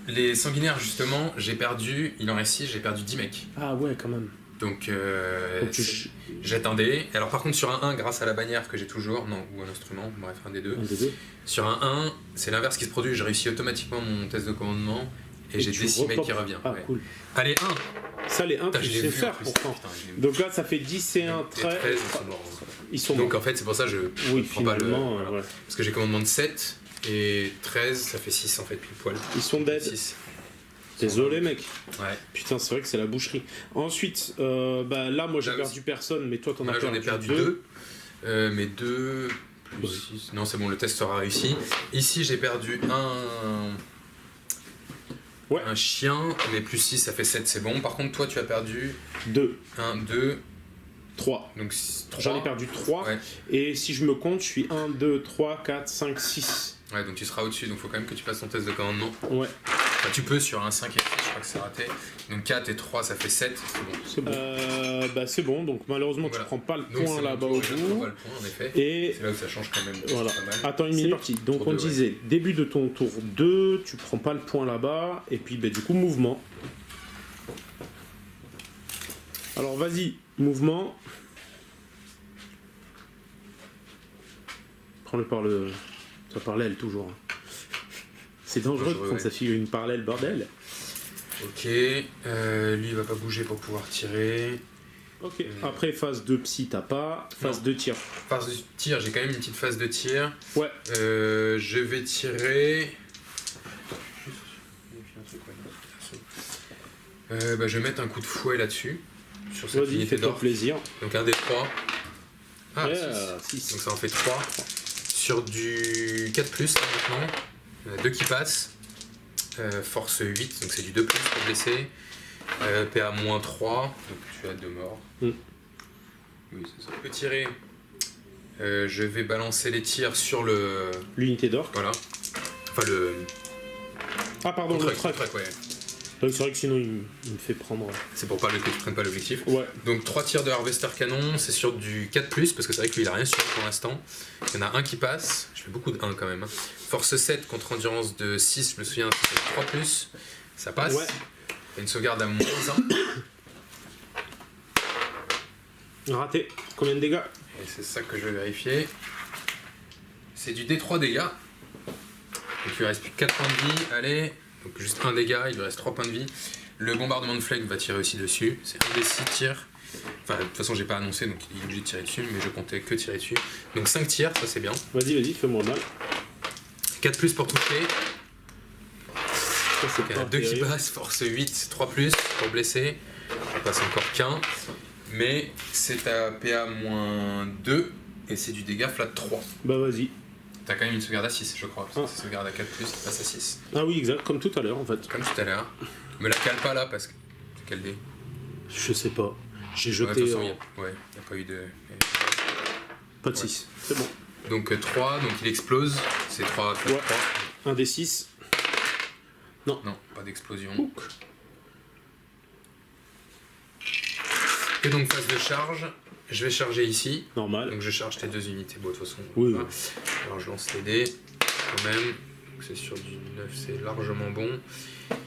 les sanguinaires, justement, j'ai perdu, il en reste 6, j'ai perdu 10 mecs. Ah ouais, quand même. Donc, Donc tu- jette un dé. Alors, par contre, sur un 1, grâce à la bannière que j'ai toujours, non, ou un instrument, bref, un des deux. Un des deux. Sur un 1, c'est l'inverse qui se produit, je réussis automatiquement mon test de commandement et j'ai tu des 6 mecs repopes. qui revient. Ah, Ouais. cool. Allez, 1. Ça, les 1, Putain, tu je l'ai sais vu en faire plus. pourtant. Putain, je l'ai vu. Donc là, ça fait 10 et 1, Et 13. 13, ils sont morts. Ils sont Donc morts. en fait, c'est pour ça que je Oui, prends pas le. finalement, Voilà. ouais. Parce que j'ai commandement de 7 et 13, ça fait 6 en fait, pile poil. Ils sont dead. 6. Désolé, mec. Ouais. Putain, c'est vrai que c'est la boucherie. Ensuite, là, moi, j'ai Là perdu personne, mais toi, t'en as Là, j'en ai perdu 2. Mais 2 plus Ouais. 6. Non, c'est bon, le test sera réussi. Ici, j'ai perdu Ouais. un chien, mais plus 6, ça fait 7, c'est bon. Par contre, toi, tu as perdu 2, 1, 2, 3. donc 3. J'en ai perdu 3. Ouais. Et si je me compte, je suis 1, 2, 3, 4, 5, 6. Ouais, donc tu seras au-dessus, donc faut quand même que tu passes ton test de commandement. Ouais, Enfin, tu peux sur un 5 et 6, je crois que c'est raté. Donc 4 et 3, ça fait 7, c'est bon. c'est bon. C'est bon, donc malheureusement, Voilà. tu prends pas le Donc point c'est là-bas mon au tour, je prends bout. pas le point, en effet. Et C'est là où ça change quand même. voilà. Pas mal. Attends une C'est minute. parti. Donc Tour on deux, ouais. disait, début de ton tour 2, tu prends pas le point là-bas. Et puis, du coup, mouvement. Alors vas-y, mouvement. Prends-le par l'aile toujours. hein. C'est dangereux de Dangereux, prendre ouais. sa figurine par l'aile, bordel. Ok, lui il va pas bouger pour pouvoir tirer. Ok. Après, phase de psy, t'as pas. Phase Non. de tir. Phase de tir, j'ai quand même une petite phase de tir. Ouais. Je vais tirer. Je vais mettre un coup de fouet là-dessus. Sur cette Vas-y, unité fais-toi d'or. plaisir. Donc un des 3. Ah, Yeah, 6. six. Donc ça en fait 3. Sur du 4 maintenant. 2 qui passent. Force 8, donc c'est du 2 pour blesser. PA moins 3, donc tu as 2 morts. Mm. Oui, c'est ça. Je peux tirer. Je vais balancer les tirs sur le. L'unité d'or. Voilà. Enfin le. Ah, pardon, le track. Ouais. Donc, c'est vrai que sinon, il me fait prendre. C'est pour pas que tu prennes pas l'objectif. Ouais. Donc 3 tirs de Harvester Canon, c'est sur du 4+, parce que c'est vrai que lui il a rien sur pour l'instant. Il y en a un qui passe, je fais beaucoup de 1 quand même. hein. Force 7 contre endurance de 6, je me souviens, c'est 3+, ça passe. Ouais. Il y a une sauvegarde à moins 1, Raté. Combien de dégâts? et c'est ça que je vais vérifier. C'est du D3 dégâts. Donc il lui reste plus que 4 points de vie, allez. Donc juste un dégât, il lui reste 3 points de vie. Le bombardement de flèche va tirer aussi dessus, c'est un des 6 tirs. Enfin, de toute façon, j'ai pas annoncé, donc il est obligé de tirer dessus, mais je comptais que tirer dessus. Donc 5 tirs, ça c'est bien. Vas-y, fais-moi mal. 4+ pour toucher. Ça, c'est Il y en pas a 2 qui terrible. passent, force 8, 3+ pour blesser. On passe encore qu'un. Mais c'est à PA-2 et c'est du dégât flat 3. Bah, vas-y. T'as quand même une sauvegarde à 6, je crois. Parce que Ah. c'est sauvegarde à 4+, qui passe à 6. Ah oui, exact, comme tout à l'heure en fait. Comme tout à l'heure. Me la cale pas là parce que. C'est quel dé? Je sais pas. J'ai Ouais, de jeté. toute façon, y a pas eu de. Pas de 6. C'est bon. Donc 3, donc il explose. C'est 3 flat Ouais. 3. Un des 6. Non, pas d'explosion. Ouh. Et donc phase de charge. Je vais charger ici. Normal. Donc je charge tes 2 unités. Bon, de toute façon. Oui, voilà. Alors je lance les dés. Quand même. Donc, c'est sur du 9, c'est largement bon.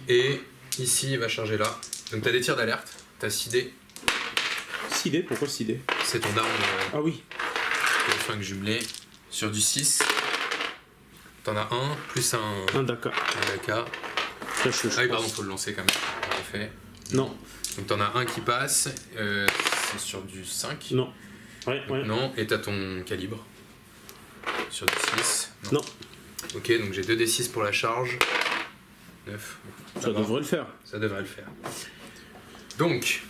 Et ici, il va charger là. Donc t'as des tirs d'alerte. T'as 6 dés. 6 dés, pourquoi 6 dés? C'est ton arme Ah oui. de flingue jumelé. Sur du 6. T'en as un, plus un D'accord. AK. Là, je Ah oui, pardon, pense. faut le lancer quand même. En effet. Non, Donc t'en as un qui passe. C'est sur du 5. non. Ouais, ouais. Non, et t'as ton calibre. Sur du 6. Non. Ok, donc j'ai 2d6 pour la charge. 9. Ça va. devrait le faire. Ça devrait le faire. Donc,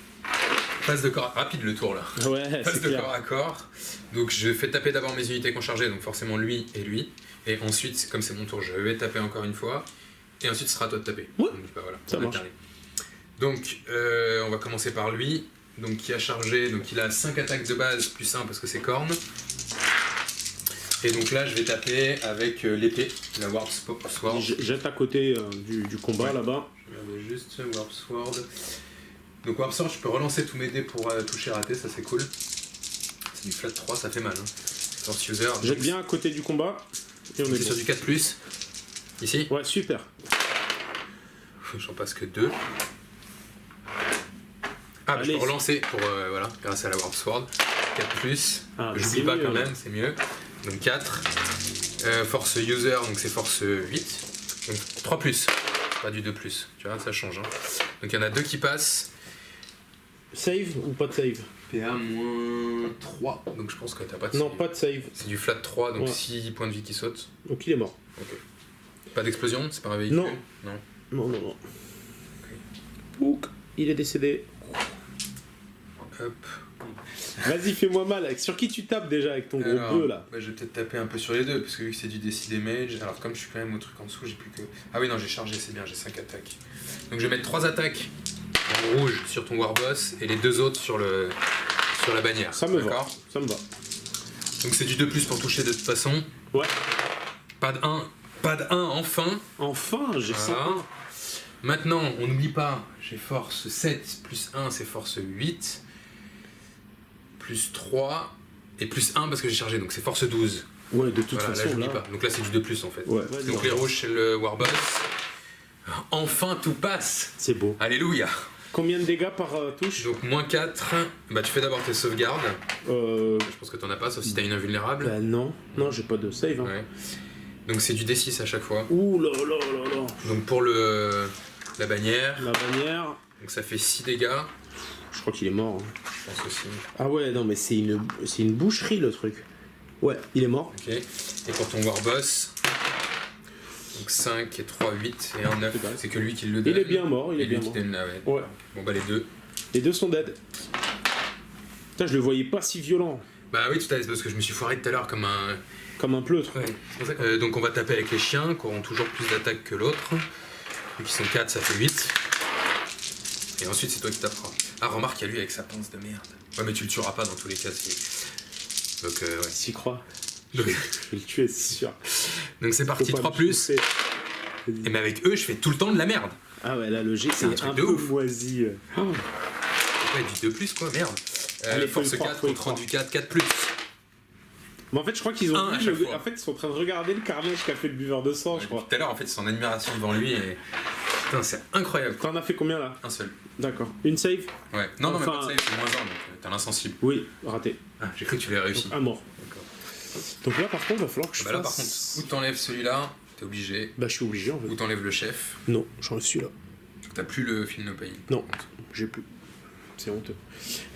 phase de corps rapide le tour là. Ouais, Phase c'est de clair. corps à corps. Donc je fais taper d'abord mes unités qui ont chargé, donc forcément lui et lui. Et ensuite, comme c'est mon tour, je vais taper encore une fois. Et ensuite, ce sera à toi de taper. Ouais. Donc, bah, voilà, Ça on marche. alterne. Donc, on va commencer par lui. Donc, qui a chargé. Donc, il a 5 attaques de base plus 1 parce que c'est corne. Et donc là, je vais taper avec l'épée, la Warp Sword. Jette à côté du combat là-bas. Je regarde juste Warp Sword. Donc Warp Sword, je peux relancer tous mes dés pour toucher raté, ça c'est cool. C'est du flat 3, ça fait mal. Hein. Force user. Jette bien à côté du combat. Et on est sur du 4+. Ici. Ouais, super. J'en passe que 2. Ah, bah, je peux relancer pour, voilà, grâce à la Warp Sword. 4+. Ah, je n'oublie pas quand même, c'est mieux. Donc 4. Force user, donc c'est force 8. Donc 3+. Pas du 2+. Tu vois, ça change. Hein. Donc il y en a 2 qui passent. Save ou pas de save? PA-3. Donc je pense que t'as pas de Non, save. pas de save. C'est du flat 3, donc Ouais. 6 points de vie qui sautent. Donc il est mort. Ok. Pas d'explosion, c'est pas un véhicule? Non. Non. Non. Ouk, il est décédé. Hop. Vas-y, fais-moi mal. Sur qui tu tapes déjà avec ton gros bœuf là? Bah, je vais peut-être taper un peu sur les deux, parce que vu que c'est du DC damage, alors comme je suis quand même au truc en dessous, j'ai plus que... Ah oui, non, j'ai chargé, c'est bien, j'ai 5 attaques. Donc je vais mettre 3 attaques en rouge sur ton Warboss, et les 2 autres sur la bannière. Ça me va. D'accord. Ça me va. Donc c'est du 2+ pour toucher de toute façon. Ouais. Pas de 1, enfin. Enfin, j'ai Voilà. 101. Maintenant, on n'oublie pas, j'ai force 7, plus 1 c'est force 8, plus 3, et plus 1 parce que j'ai chargé, donc c'est force 12. Ouais, de toute Voilà, là façon. j'oublie pas. Donc là c'est du 2+ en fait. Ouais, vas-y. Donc les rouges c'est le Warboss. Enfin tout passe. C'est beau. Alléluia. Combien de dégâts par touche? Donc moins 4, bah tu fais d'abord tes sauvegardes. Je pense que t'en as pas, sauf si t'as une invulnérable. Bah non. Non, j'ai pas de save. Hein. Ouais. Donc c'est du D6 à chaque fois. Ouh là là là là. Donc pour la bannière, La bannière. donc ça fait 6 dégâts. Je crois qu'il est mort. Hein. Je pense aussi. Ah ouais, non, mais c'est une boucherie le truc. Ouais, il est mort. Ok. Et pour ton Warboss, donc 5 et 3, 8 et 1, 9. C'est que lui qui le donne. Il est bien mort, il Et est lui bien qui mort. donne là, ouais. Ouais. Bon bah les deux. Les deux sont dead. Putain, je le voyais pas si violent. Bah oui, tout à fait, c'est parce que je me suis foiré tout à l'heure comme un... Comme un pleutre. Ouais. Donc on va taper avec les chiens, qui auront toujours plus d'attaques que l'autre. Vu qu'ils sont 4, ça fait 8. Et ensuite c'est toi qui taperas. Ah remarque, il y a lui avec sa pince de merde. Ouais mais tu le tueras pas dans tous les cas. Donc ouais. S'y croit. Donc Je vais le tuer, c'est sûr. donc c'est parti, Faut pas 3+. me chauffer. Et mais avec eux, je fais tout le temps de la merde. Ah ouais, là, le G, C'est un c'est truc un de peu ouf. moisi. Oh. Ouais, du 2+, quoi, merde. Allez, faut y force croire, 4 faut y contre croire. du 4, 4+. Mais en fait, je crois qu'ils ont Un à vu chaque fois. en fait, ils sont en train de regarder le carnage qu'a fait le buveur de sang, je crois. Tout à l'heure, en fait, c'est en admiration devant lui et... Putain, c'est incroyable. T'en as fait combien là? Un seul. D'accord. Une save? Ouais. Non, non, mais Enfin, pas de save, c'est moins 1, donc t'as l'insensible. Oui, raté. Ah, j'ai cru que tu l'avais réussi. Donc, un mort. D'accord. Donc là, par contre, il va falloir que je Bah là, par fasse... contre, ou t'enlèves celui-là, t'es obligé, Bah, je suis obligé en fait. ou t'enlèves le chef, Non, j'enlève celui-là. donc t'as plus le fil no pain. Non, j'ai plus. C'est honteux.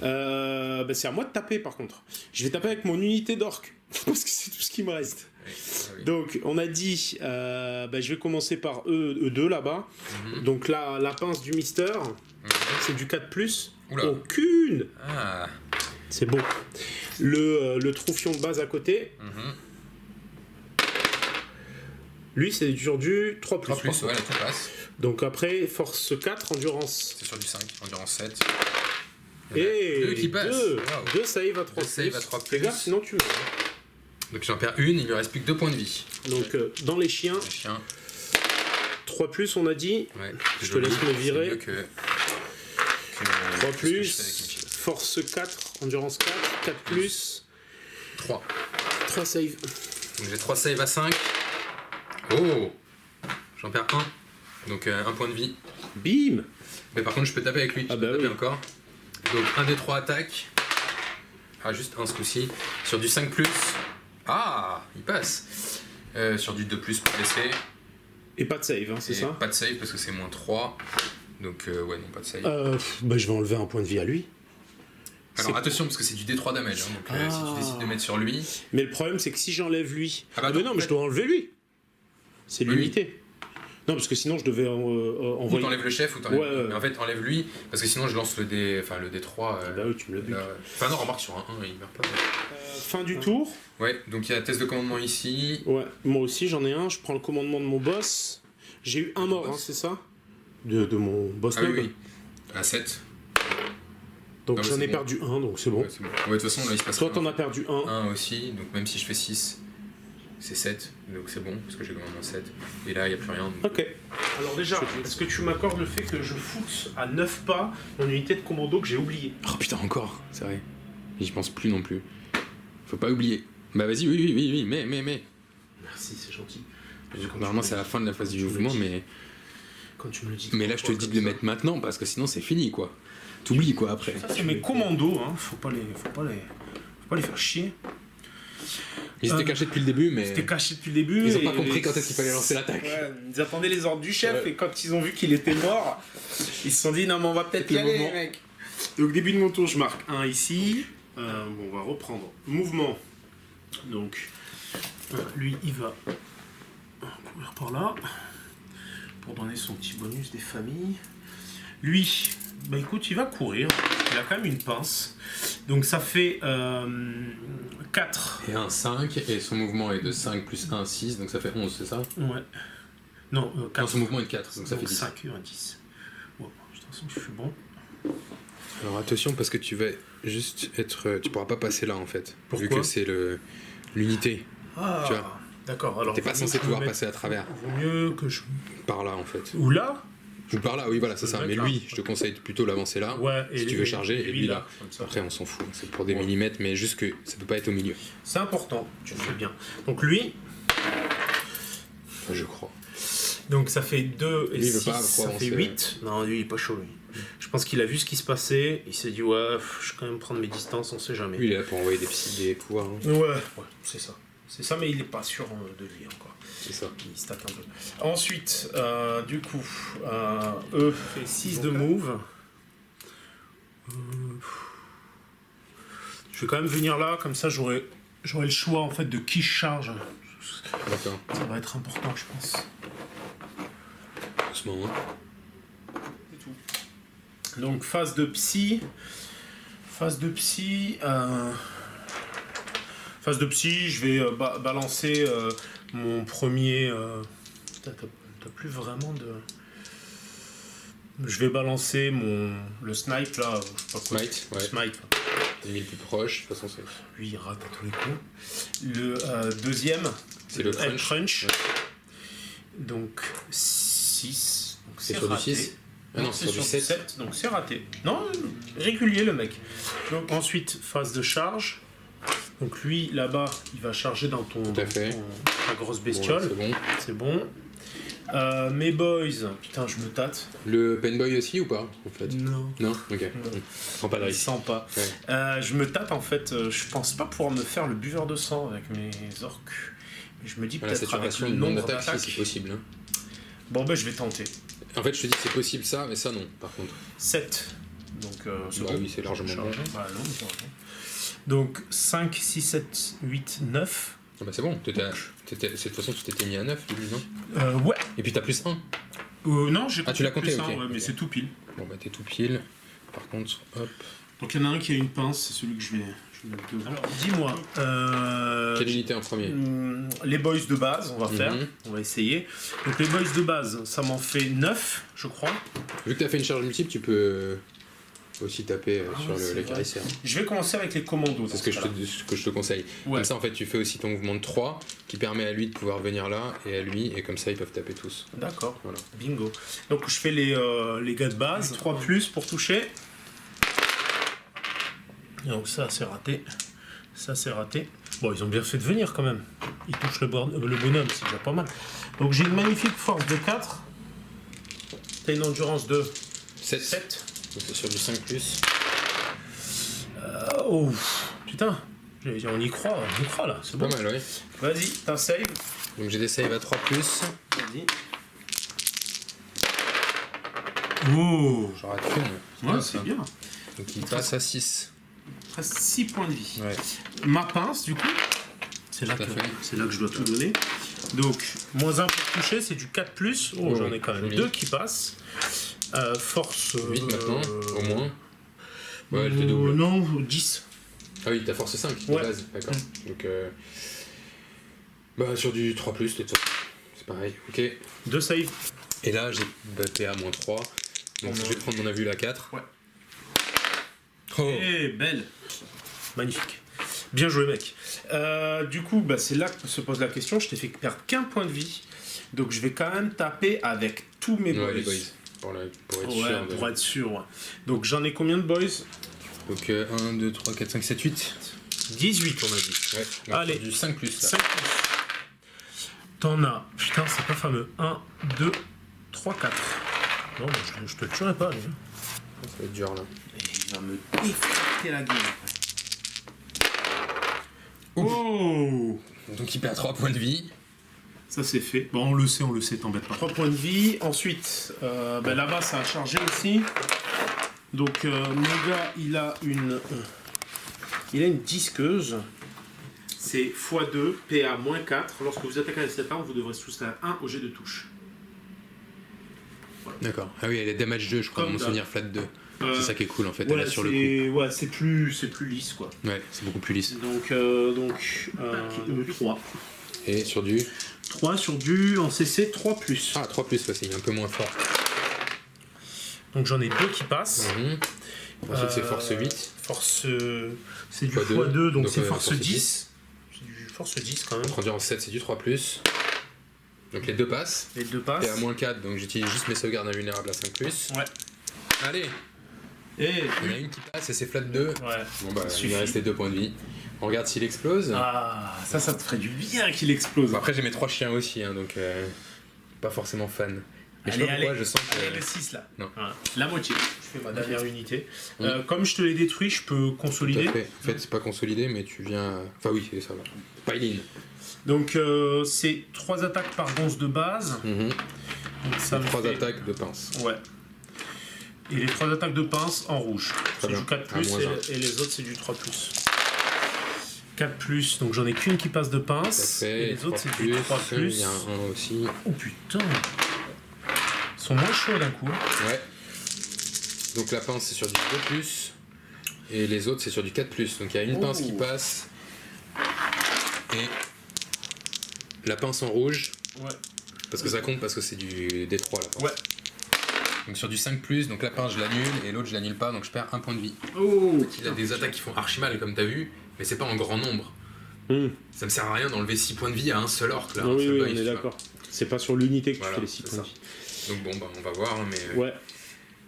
Bah, c'est à moi de taper par contre. Je vais taper avec mon unité d'orc. Parce que c'est tout ce qui me reste. Ouais, ah oui. Donc, on a dit, bah, je vais commencer par E2 là-bas. Mhm. Donc, là, la pince du Mister, Mhm. c'est du 4+. Oula. Aucune. Ah. C'est bon. Le troufion de base à côté, Mhm. lui, c'est sur du 3+. 3+, ouais, là, tout passe. Donc, après, force 4, endurance. C'est sur du 5, endurance 7. Et deux qui passent. Waouh. deux save à 3+. Deux save à 3+. Fais gaffe, sinon tu meurs. Donc j'en perds une, il lui reste plus que 2 points de vie. Donc, dans les chiens, Les chiens, 3+, on a dit. ouais. Je te laisse me virer. C'est mieux que 3+, que ce que je fais avec mes chiens. force 4, endurance 4, 4+, 3. 3 save. Donc j'ai 3 saves à 5. Oh, j'en perds 1. Donc 1 point de vie. Bim. Mais par contre, je peux taper avec lui. Ah Je peux bah taper oui. encore. Donc 1 des 3 attaques. Ah, juste un ce coup-ci. Sur du 5+. Ah, il passe. Sur du 2+, pour blesser. Et pas de save, hein, c'est Et ça? pas de save parce que c'est moins 3. Donc ouais, non, pas de save. Bah, je vais enlever un point de vie à lui. Alors c'est- attention, parce que c'est du D3 damage. Hein, donc si tu décides de mettre sur lui. Mais le problème, c'est que si j'enlève lui. Ah bah mais non, non, mais je dois enlever lui. C'est Oui. limité. Non, parce que sinon, je devais Ou envoyer. t'enlèves le chef ou t'enlèves. Ouais, ouais. Mais en fait, enlève lui, parce que sinon je lance le D3. Bah oui, tu me le butes. là, ouais. Enfin, non, remarque sur un 1, il meurt pas. Fin du tour. Ouais, donc il y a test de commandement ici. Ouais, moi aussi, j'en ai un. Je prends le commandement de mon boss. J'ai eu un mort, hein, boss. c'est ça? De mon boss Ah oui, noble. oui. À 7. Donc Non, mais j'en c'est ai bon. perdu un, donc c'est bon. Ouais, c'est bon. Ouais, de toute façon, là il se passe Toi, rien. t'en as perdu un. 1 aussi, donc même si je fais 6. c'est 7, donc c'est bon, parce que j'ai commandement 7. Et là, il n'y a plus rien. Donc... Ok. Alors déjà, est-ce que tu m'accordes le fait que je foute à 9 pas mon unité de commando que j'ai oublié? Oh putain, encore, c'est vrai. J'y pense plus non plus. Faut pas oublier. Bah vas-y, oui, mais. Merci, c'est gentil. Normalement, c'est à la fin de la phase du mouvement, mais... Quand tu me le dis. Mais là, je te dis de le mettre maintenant, parce que sinon, c'est fini, quoi. T'oublies, quoi, après. Ça, c'est mes commandos, hein. Faut pas les faire chier. Ils étaient cachés depuis le début, mais... Ils étaient cachés depuis le début. Ils ont pas compris quand est-ce qu'il fallait lancer l'attaque. Ouais, ils attendaient les ordres du chef, et quand ils ont vu qu'il était mort, ils se sont dit, non mais on va peut-être y aller, les mecs. Donc début de mon tour, je marque 1 ici. Bon, on va reprendre. Mouvement. Donc, lui, il va courir par là, pour donner son petit bonus des familles. Lui, bah écoute, il va courir. Il a quand même une pince. Donc ça fait 4. Et un 5, et son mouvement est de 5 plus 1, 6, donc ça fait 11, c'est ça? Ouais. Non, 4. Non, son mouvement est de 4, donc ça fait 10. 5, 10. Bon, de toute façon, je suis bon. Alors attention, parce que tu vas juste être... Tu pourras pas passer là, en fait. Pourquoi? Vu que c'est l'unité. Ah, tu vois. D'accord. Alors, T'es pas censé pouvoir passer à travers. Vaut mieux que je... Par là, en fait. Ou là? Ou par là, oui, voilà, c'est ça. Mais lui, je te conseille plutôt l'avancer là, Ouais, si tu veux charger, et lui là. comme ça. Après, on s'en fout, c'est pour des millimètres, mais juste que ça peut pas être au milieu. C'est important, tu le fais bien. Donc lui... Enfin, je crois. Donc ça fait 2 et Lui, il veut 6, pas ça fait avancer. 8. Non, lui, il est pas chaud, lui. Je pense qu'il a vu ce qui se passait, il s'est dit, ouais, je vais quand même prendre mes distances, on sait jamais. Lui, il est là pour envoyer des pouvoirs. Hein. Ouais, c'est ça. C'est ça, mais il est pas sûr de vie encore. C'est ça. Il stack un peu. Ensuite, du coup, E fait 6 de move. Je vais quand même venir là, comme ça j'aurai le choix en fait de qui je charge. D'accord. Ça va être important, je pense. Doucement, hein. C'est tout. Donc phase de psy. Phase de psy, je vais balancer mon premier... T'as plus vraiment de... Je vais balancer le snipe là, je sais pas quoi. Smite, ouais. Smite. T'es mis le plus proche, de toute façon, c'est... Lui il rate à tous les coups. Le deuxième, C'est le head crunch. crunch. Donc 6. Donc C'est c'est sur du raté. 6? Ah non, c'est sur du 7. Donc c'est raté. Non, régulier le mec. Donc ensuite, phase de charge. Donc lui, là-bas, il va charger dans ta grosse bestiole. Bon, c'est bon. Mes boys, putain, je me tâte. Le penboy aussi ou pas, en fait? Non. Non? Ok. Non. Prends pas de Il risque. sent pas. Ouais. Je me tâte en fait, je pense pas pouvoir me faire le buveur de sang avec mes orques. Mais je me dis La peut-être avec saturation le de nombre nombre d'attaques, d'attaques. si c'est possible. Hein. Bon ben je vais tenter. En fait, je te dis que c'est possible ça, mais ça non, par contre. 7. Donc c'est Bah bon. oui, c'est largement bon. Bah, non, c'est bon. Donc 5, 6, 7, 8, 9. Ah bah c'est bon, de toute façon tu t'étais mis à 9, non? Ouais. Et puis t'as plus 1. Non, j'ai Ah, tu l'as compté, plus ok. un, ouais, mais c'est tout pile. Bon bah t'es tout pile. Par contre, hop. Donc il y en a un qui a une pince, c'est celui que je vais mettre devant. Alors dis-moi. Quelle unité en premier? Les boys de base, on va faire. Mhm. On va essayer. Donc les boys de base, ça m'en fait 9, je crois. Vu que t'as fait une charge multiple, tu peux aussi taper sur c'est les vrai. caricières. Je vais commencer avec les commandos. C'est ce que je te conseille. Ouais. Comme ça, en fait, tu fais aussi ton mouvement de 3 qui permet à lui de pouvoir venir là et à lui, et comme ça, ils peuvent taper tous. D'accord, Voilà. bingo. Donc je fais les gars de base, 3 plus pour toucher. Donc ça c'est raté. Ça c'est raté. Bon, ils ont bien fait de venir quand même. Ils touchent le bonhomme, c'est déjà pas mal. Donc j'ai une magnifique force de 4. T'as une endurance de 7. 7. Donc c'est sur du 5 plus. Oh putain, on y croit là, c'est bon. Pas mal, oui. Vas-y, t'as un save. Donc j'ai des saves à 3 plus. Vas-y. Oh, J'en rate une. ouais, c'est bien. Donc il passe à 6. Presque 6 points de vie. Ouais. Ma pince, du coup, c'est là Tout à que fait. je dois tout donner. Donc, moins 1 pour toucher, c'est du 4 plus. Oh, j'en ai quand même joli. 2 qui passent. Force. 8 maintenant, au moins. Ouais, elle te double. Non, 10. Ah oui, t'as force 5 de Ouais. base, d'accord. Donc, bah, sur du 3, de toute façon, c'est pareil, ok. 2 save. Et là, j'ai battu à moins 3. Donc, je vais prendre mon avis à 4. Ouais. Oh, Eh, belle. Magnifique. Bien joué, mec. Du coup, bah, c'est là que se pose la question. Je t'ai fait perdre qu'un point de vie. Donc, je vais quand même taper avec tous mes boys. Les boys. Pour être Ouais, sûr. pour être sûr. Ouais. Donc, j'en ai combien de boys? Donc 1, 2, 3, 4, 5, 7, 8. 18, on a dit. Ouais. Allez. Du 5 plus. Là. 5 plus. T'en as. Putain, c'est pas fameux. 1, 2, 3, 4. Non, je te le tuerai pas, lui. Ça va être dur là. Et il va me défracter la gueule. Oh! Donc il perd 3 points de vie. Ça c'est fait. Bon, on le sait, t'embête pas. 3 points de vie. Ensuite, là-bas ça a chargé aussi. Donc mon gars, il a une disqueuse. C'est x2, PA-4. Lorsque vous attaquez avec cette arme, vous devrez soustraire 1 au jet de touche. Voilà. D'accord. Ah oui, elle est damage 2, je crois, dans mon souvenir flat 2. C'est ça qui est cool en fait, Ouais, elle est sur le coup. Ouais, c'est plus lisse quoi. Ouais, c'est beaucoup plus lisse. Donc 3. Et sur du 3 sur du en CC 3 plus. Ah, 3 plus, c'est un peu moins fort. Donc j'en ai 2 qui passent. Ensuite, c'est force 8. Force. C'est du x2, x2, donc c'est force force 10. C'est du force 10 quand même. Conduire en 7, c'est du 3 plus. Donc les deux passent. Les deux passent. Et à moins 4, donc j'utilise juste mes sauvegardes invulnérables à 5 plus. Ouais. Allez! Et Il y en a une qui passe et c'est flat 2. ouais. Bon bah, il suffit. me reste les 2 points de vie. On regarde s'il explose. Ah, ça te ferait du bien qu'il explose. Bon, après, j'ai mes 3 chiens aussi, hein, donc pas forcément fan. Mais je sais pas pourquoi, je sens que. Allez, le 6 là. Non. Voilà. La moitié. Je fais ma dernière unité. Comme je te l'ai détruit, je peux consolider. Tout à fait. En fait, c'est pas consolidé, mais tu viens. Enfin, oui, ça va. Pile Donc, c'est 3 attaques par gonce de base. in. Donc, ça me 3 fait... attaques de pince. Ouais. Et les 3 attaques de pince en rouge. C'est bien. du 4 plus À moins et les autres c'est du 3 plus. 4 plus, donc j'en ai qu'une qui passe de pince. Et les autres c'est du 3 plus. Il y a un aussi. Oh putain! Ils sont moins chauds d'un coup. Ouais. Donc la pince c'est sur du 2 plus. Et les autres c'est sur du 4 plus. Donc il y a une pince qui passe. Et la pince en rouge. Ouais. Parce que ça compte parce que c'est du D3 la pince. Ouais. Donc sur du 5+, donc la pince je l'annule et l'autre je l'annule pas, donc je perds 1 point de vie. Oh! Il a des attaques qui font archi mal comme t'as vu, mais c'est pas en grand nombre. Ça me sert à rien d'enlever 6 points de vie à un seul orc là. Oui, un seul oui, boy, on tu est vois. d'accord. C'est pas sur l'unité que Voilà, tu fais les 6 c'est points de ça. vie. Donc bon, bah on va voir, hein, mais... Ouais.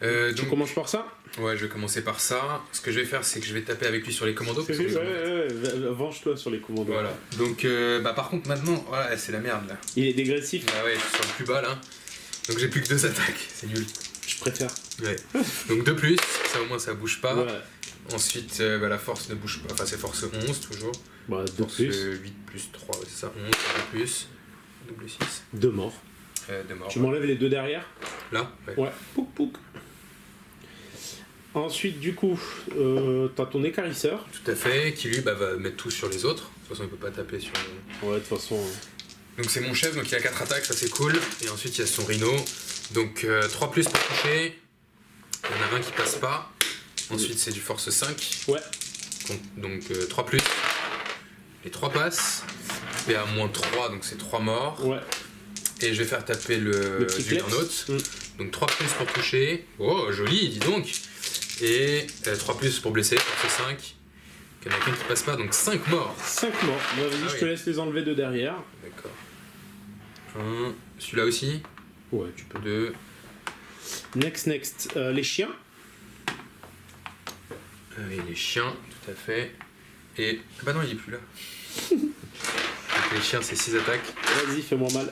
Tu donc, commences par ça? ouais, je vais commencer par ça. Ce que je vais faire, c'est que je vais taper avec lui sur les commandos. Parce que Ouais, venge-toi sur les commandos. voilà. Donc, par contre, maintenant, voilà, c'est la merde là. Il est dégressif, Ah ouais, je suis sur le plus bas là. Donc j'ai plus que 2 attaques, c'est nul. je préfère. Ouais. Donc 2 plus, ça au moins ça bouge pas. Ouais. Ensuite, la force ne bouge pas, enfin c'est force 11 toujours. Bah, 2 Force plus. 8 plus 3, ouais, c'est ça, 11, 2 plus, double 6. 2 morts. 2 morts. Tu m'enlèves les 2 derrière? Là, ouais. Ouais. Pouc pouc. Ensuite, du coup, t'as ton écarisseur. Tout à fait, qui lui va mettre tout sur les autres. De toute façon, il peut pas taper sur. Ouais, de toute façon. Donc c'est mon chef, donc il a 4 attaques, ça c'est cool. Et ensuite il y a son rhino. Donc 3 plus pour toucher. Il y en a un qui passe pas. Ensuite c'est du force 5. Ouais. Donc 3 plus. Les 3 passent. PA moins 3, donc c'est 3 morts. Ouais. Et je vais faire taper le petit juggernaut. Donc 3 plus pour toucher. Oh, joli, dis donc. Et 3 plus pour blesser, force 5. Il y en a qu'un qui passe pas, donc 5 morts. 5 morts. Bah, vas-y, Ah je oui. te laisse les enlever de derrière. D'accord. Celui-là aussi. Ouais, tu peux. 2. Next. Les chiens. Et les chiens, tout à fait. Et. Ah bah non, il est plus là. Donc les chiens, c'est 6 attaques. Vas-y, fais-moi mal.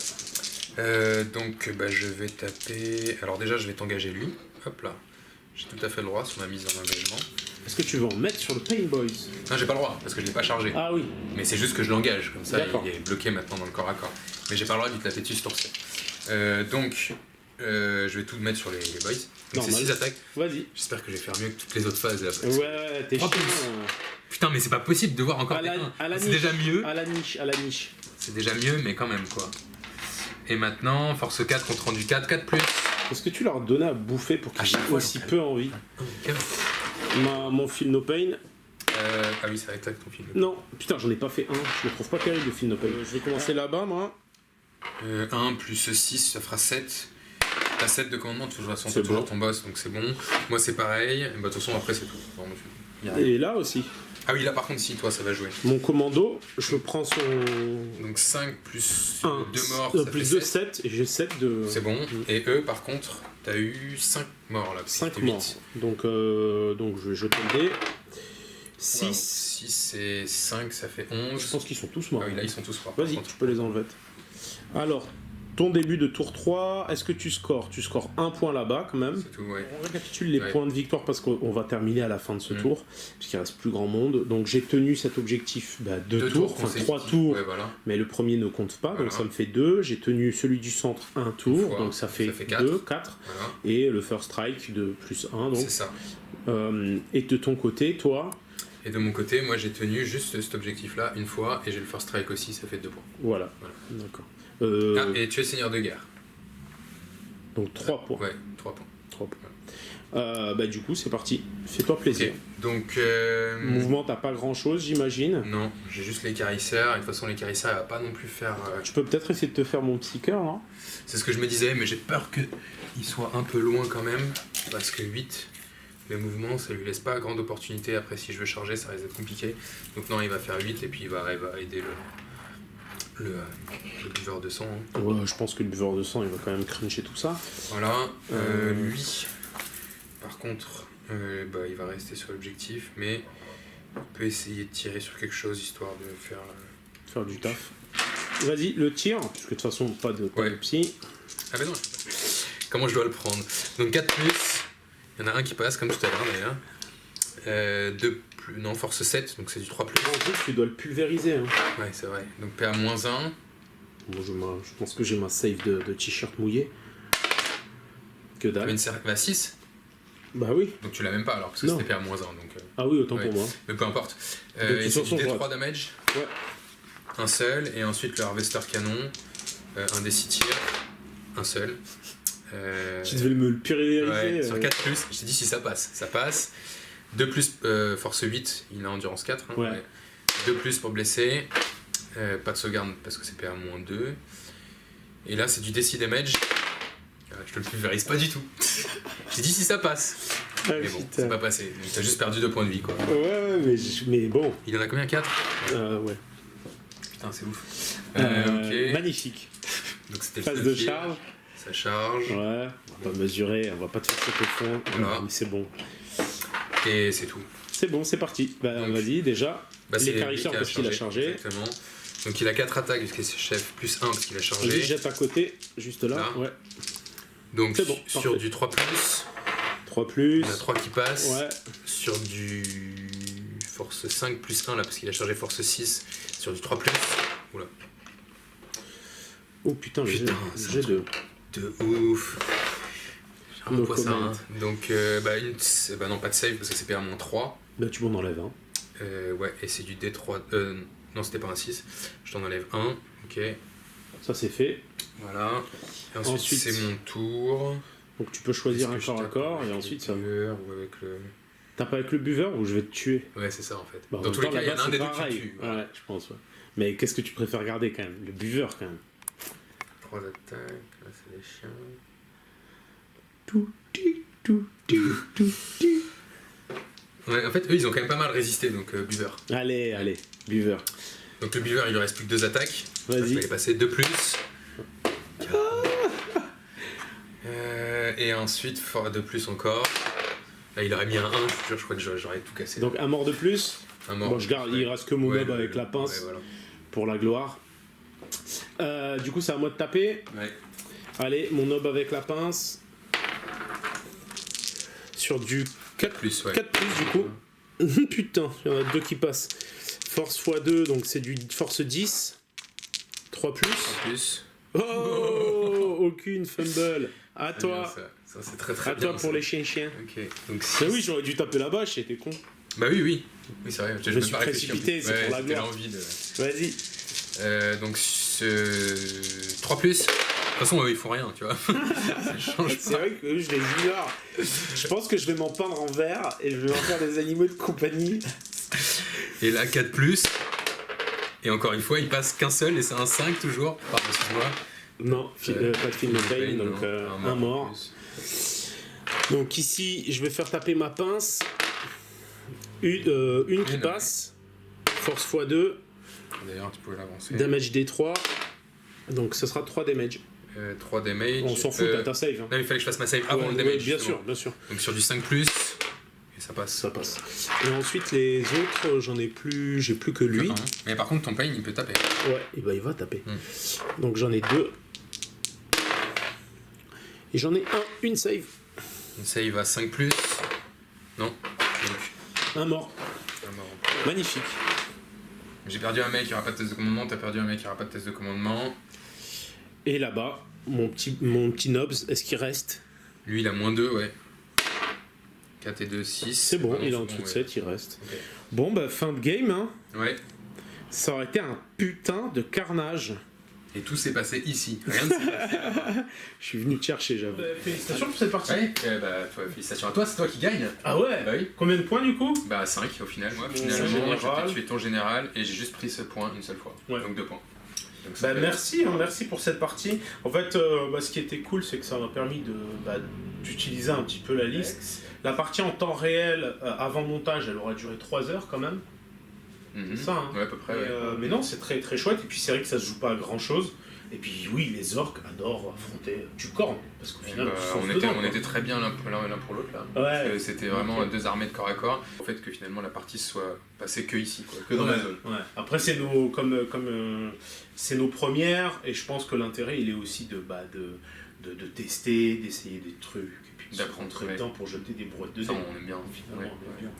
Donc bah, je vais taper. Alors déjà, je vais t'engager lui. Hop là. J'ai tout à fait le droit sur ma mise en engagement. Est-ce que tu veux en mettre sur le Pain Boys? Non, j'ai pas le droit parce que je l'ai pas chargé. Ah oui. Mais c'est juste que je l'engage, comme ça D'accord. il est bloqué maintenant dans le corps à corps. Mais j'ai pas le droit de lui taper dessus sur tourser. Donc je vais tout mettre sur les boys. Donc c'est Normal. 6 attaques. Vas-y. J'espère que je vais faire mieux que toutes les autres phases là. Ouais, t'es Oh, chiant. Putain, mais c'est pas possible de voir encore À des la- 1. à la C'est niche. déjà mieux. À la niche. C'est déjà mieux, mais quand même quoi. Et maintenant, force 4 contre rendu 4, 4 plus. Est-ce que tu leur donnais à bouffer pour À qu'ils chaque aient fois, aussi j'en peu envie? Mon Feel No Pain. Ah oui, c'est avec ton film. Non, putain, j'en ai pas fait un. Je le trouve pas terrible, le Feel No Pain. Je vais commencer là-bas, moi. 1 plus 6, ça fera 7. T'as 7 de commandement, toujours C'est toujours bon. ton boss, donc c'est bon. Moi c'est pareil. Et bah, de toute façon, après c'est tout. Bon, Et là aussi. Ah oui, là par contre, si, toi, ça va jouer. Mon commando, je prends son. Donc 5 plus 1, 2 morts, ça plus fait 2, 7. 7, et j'ai 7 de. C'est bon. Et eux, par contre, t'as eu 5 morts là. 5 morts. Donc je vais jeter le dé. 6. Wow. 6 et 5, ça fait 11. Je pense qu'ils sont tous morts. Ah oui, là, ils sont tous morts. Vas-y, tu peux les enlever. Alors, ton début de tour 3, est-ce que tu scores? Tu scores 1 point là-bas quand même. C'est tout, ouais. On récapitule les Ouais. points de victoire parce qu'on va terminer à la fin de ce tour, puisqu'il reste plus grand monde. Donc j'ai tenu cet objectif 2 tours, enfin 3 tours, Ouais, voilà. mais le premier ne compte pas, donc Voilà. ça me fait 2. J'ai tenu celui du centre 1 tour, fois, donc ça fait 4. 2, 4. Voilà. Et le first strike de plus 1. Donc, C'est ça. et de ton côté, toi, Et de mon côté, moi j'ai tenu juste cet objectif-là une fois et j'ai le first strike aussi, ça fait 2 points. voilà. Voilà. D'accord. Ah, et tu es seigneur de guerre. Donc 3 points. Ouais, 3 points. 3 points. Du coup, c'est parti. Fais-toi plaisir. Ok, donc. Mouvement, t'as pas grand-chose, j'imagine. Non, j'ai juste l'écarisseur, et de toute façon l'écarisseur elle va pas non plus faire... Tu peux peut-être essayer de te faire mon psy cœur, non? C'est ce que je me disais, mais j'ai peur qu'il soit un peu loin quand même, parce que 8, le mouvement, ça lui laisse pas grande opportunité, après si je veux charger, ça risque d'être compliqué. Donc non, il va faire 8, et puis il va aider le buveur de sang. Hein. Ouais, je pense que le buveur de sang, il va quand même cruncher tout ça. Voilà, lui, par contre, il va rester sur l'objectif, mais on peut essayer de tirer sur quelque chose, histoire de faire... Faire du taf. Vas-y, le tir, parce que de toute façon, pas de psy. Ah ben non, comment je dois le prendre? Donc 4+, il y en a un qui passe, comme tout à l'heure d'ailleurs. 2+, non, force 7, donc c'est du 3+. En plus, tu dois le pulvériser. Hein. Ouais, c'est vrai. Donc PA-1. Bon, je pense que j'ai ma save de t-shirt mouillé. Que dalle. Bah 6. Bah oui. Donc tu l'as même pas alors, parce que Non. c'était PA-1. Donc, Ah oui, autant ouais. pour moi. Mais peu importe. De toute Et c'est façon, du je D3 damage. Ouais. Un seul, et ensuite le harvester canon. Un D6 tir. Un seul. Tu devais me le pulvériser. Ouais, sur 4+, je t'ai dit si ça passe. Ça passe. 2+, force 8, il a endurance 4. Hein, Ouais. 2+ pour blesser. Pas de sauvegarde parce que c'est PA-2. Et là, c'est du DC damage. Je te le pulvérise pas du tout. J'ai dit si ça passe. Ah, Mais bon, putain. c'est pas passé. Donc t'as juste perdu 2 points de vie, quoi. Ouais, mais bon. Il en a combien? 4? Ouais. Putain, c'est ouf. Euh, Ok. Magnifique. Donc c'était Phase le de tir. charge. Ça charge. Ouais. On va mesurer, on va pas te faire sauter au fond. Voilà. Mais c'est bon. Et c'est tout. C'est bon, c'est parti. Bah, Donc, vas-y, déjà. Bah, c'est L'écarisseur lui qui parce qu'il a chargé. Exactement. Donc il a 4 attaques puisque c'est chef, plus 1 parce qu'il a Vas-y, chargé. jette à côté, juste là. Là. Ouais. Donc C'est bon, sur parfait. du 3+, 3 plus. il y en a 3 qui passent. Ouais. Sur du force 5 plus 1 là parce qu'il a chargé force 6. Sur du 3+. Oula. Oh putain, le Putain, jet c'est un jet de. De ouf. J'ai un No poids ça, comment. hein. Donc non, pas de save parce que c'est PA-3. Bah, tu m'en enlèves un. Ouais, et c'est du D3. Non, c'était pas un 6. Je t'en enlève un. Ok. Ça, c'est fait. Voilà. Et ensuite, Ensuite, c'est mon tour. Donc, tu peux choisir un Est-ce que corps je à tape corps avec et le ensuite ça. buveur ou avec le. Tape avec le buveur ou je vais te tuer? Ouais, c'est ça en fait. Bah, en Dans même tous les temps, cas, il y en a là-bas, un des c'est deux qui pareil. tue. Ouais, je pense, ouais. Mais qu'est-ce que tu préfères garder quand même? Le buveur quand même. 3 attaques, là c'est les chiens. Tout, tout, tout. Ouais, en fait, eux ils ont quand même pas mal résisté, donc buveur. Allez, buveur. Donc le buveur il lui reste plus que 2 attaques. Vas-y. Je vais les passer 2+. Et ensuite, 2+ encore. Là il aurait mis un 1, je crois que j'aurais tout cassé. Donc un mort de plus. un mort. Bon, je garde, il reste que mon Ouais, mob avec la pince Ouais, voilà. pour la gloire. Du coup, c'est à moi de taper. Ouais. Allez, mon nob avec la pince. Sur du 4 Plus, ouais. 4 plus du coup. Putain, il y en a 2 qui passent. Force x2, donc c'est du force 10. 3 plus. Plus. Oh, aucune fumble. À Très bien, toi. ça c'est très très À bien. toi pour ça. les chiens. Ok, donc Mais oui, j'aurais dû taper la bâche, j'étais con. Bah oui, oui. Oui, c'est vrai. Je même suis pas réfléchi, précipité, en plus. c'est pour la c'était gloire. l'envie de... Vas-y. donc, 3+. De toute façon, eux, ils font rien, tu vois. Ça change C'est pas. vrai que je les ignore. Je pense que je vais m'en peindre en vert et je vais en faire des animaux de compagnie. Et là, 4+. Et encore une fois, il passe qu'un seul et c'est un 5 toujours. Pardon, excuse-moi. Non, pas de film de pain, donc non, un mort. plus. Donc ici, je vais faire taper ma pince. Une qui Une, passe. Force x2. D'ailleurs, tu pouvais l'avancer. Damage D3. Donc ça sera 3 damage. 3 damage. On s'en fout, t'as ta save. Hein. Non, il fallait que je fasse ma save avant Ouais, le damage. ouais, bien justement. sûr, bien sûr. Donc sur du 5+, et ça passe. Ça passe. Et ensuite, les autres, j'en ai plus. J'ai plus que lui. Mais par contre, ton pain, il peut taper. Ouais, et bah il va taper. Donc j'en ai 2. Et j'en ai une save. Une save à 5+. Non. Donc, Un mort. un mort. Magnifique. J'ai perdu un mec, il n'y aura pas de test de commandement. T'as perdu un mec, il n'y aura pas de test de commandement. Et là-bas, mon petit Nobs, est-ce qu'il reste? Lui, il a -2, ouais. 4 et 2, 6. C'est bon, Ah non, il est c'est en bon, dessous de ouais. 7, il reste. Ok. Bon, bah fin de game, hein. Ouais. Ça aurait été un putain de carnage. Et tout s'est passé ici. Rien ne s'est passé. Je suis venu te chercher, j'avoue. Félicitations pour cette partie. Ouais, félicitations à toi, c'est toi qui gagne. Ah ouais? Bah oui. Combien de points du coup? Bah 5 au final, moi. Bon, Finalement, général. j'ai tué ton général et j'ai juste pris ce point une seule fois. Ouais. Donc 2 points. Donc, ça Bah fait- merci, hein, merci pour cette partie. En fait, ce qui était cool, c'est que ça m'a permis d'utiliser un petit peu la liste. La partie en temps réel, avant montage, elle aurait duré 3 heures quand même. Mhm. C'est ça, hein. Ouais, à peu près. Mais, Ouais. mais non, c'est très très chouette. Et puis c'est vrai que ça se joue pas à grand chose. Et puis oui, les orques adorent affronter du corps. Parce qu'au final, Bah, on se fonce on dedans, était quoi. très bien l'un pour l'autre là. Ouais. Parce que c'était vraiment Ok. 2 armées de corps à corps. En fait, que finalement la partie soit passée que ici, quoi, que dans Ouais, la zone. ouais. Après, c'est nos, c'est nos premières, et je pense que l'intérêt, il est aussi de tester, d'essayer des trucs, et puis de se D'apprendre, rentrer ouais. dedans pour jeter des brouettes de Ça, dés. on aime bien. Finalement, Ouais, on aime ouais. bien.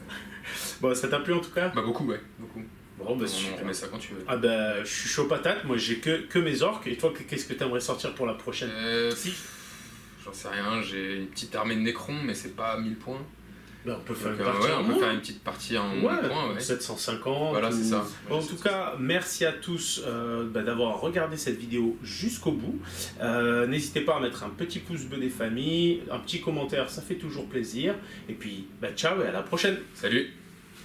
Bon, ça t'a plu en tout cas? Bah beaucoup, ouais, beaucoup. Bon, bah On super. remet ça quand tu veux. Ah bah, je suis chaud patate, moi j'ai que mes orques, et toi, qu'est-ce que t'aimerais sortir pour la prochaine? Si. J'en sais rien, j'ai une petite armée de Necrons, mais c'est pas 1000 points. Bah, on peut faire Donc, une partie ouais, en on peut moins. faire une petite partie en Ouais, 1000 points, ouais. 750. Voilà, c'est ça. Bon, en tout cas, merci à tous d'avoir regardé cette vidéo jusqu'au bout. N'hésitez pas à mettre un petit pouce bleu des familles, un petit commentaire, ça fait toujours plaisir. Et puis, bah, ciao et à la prochaine. Salut.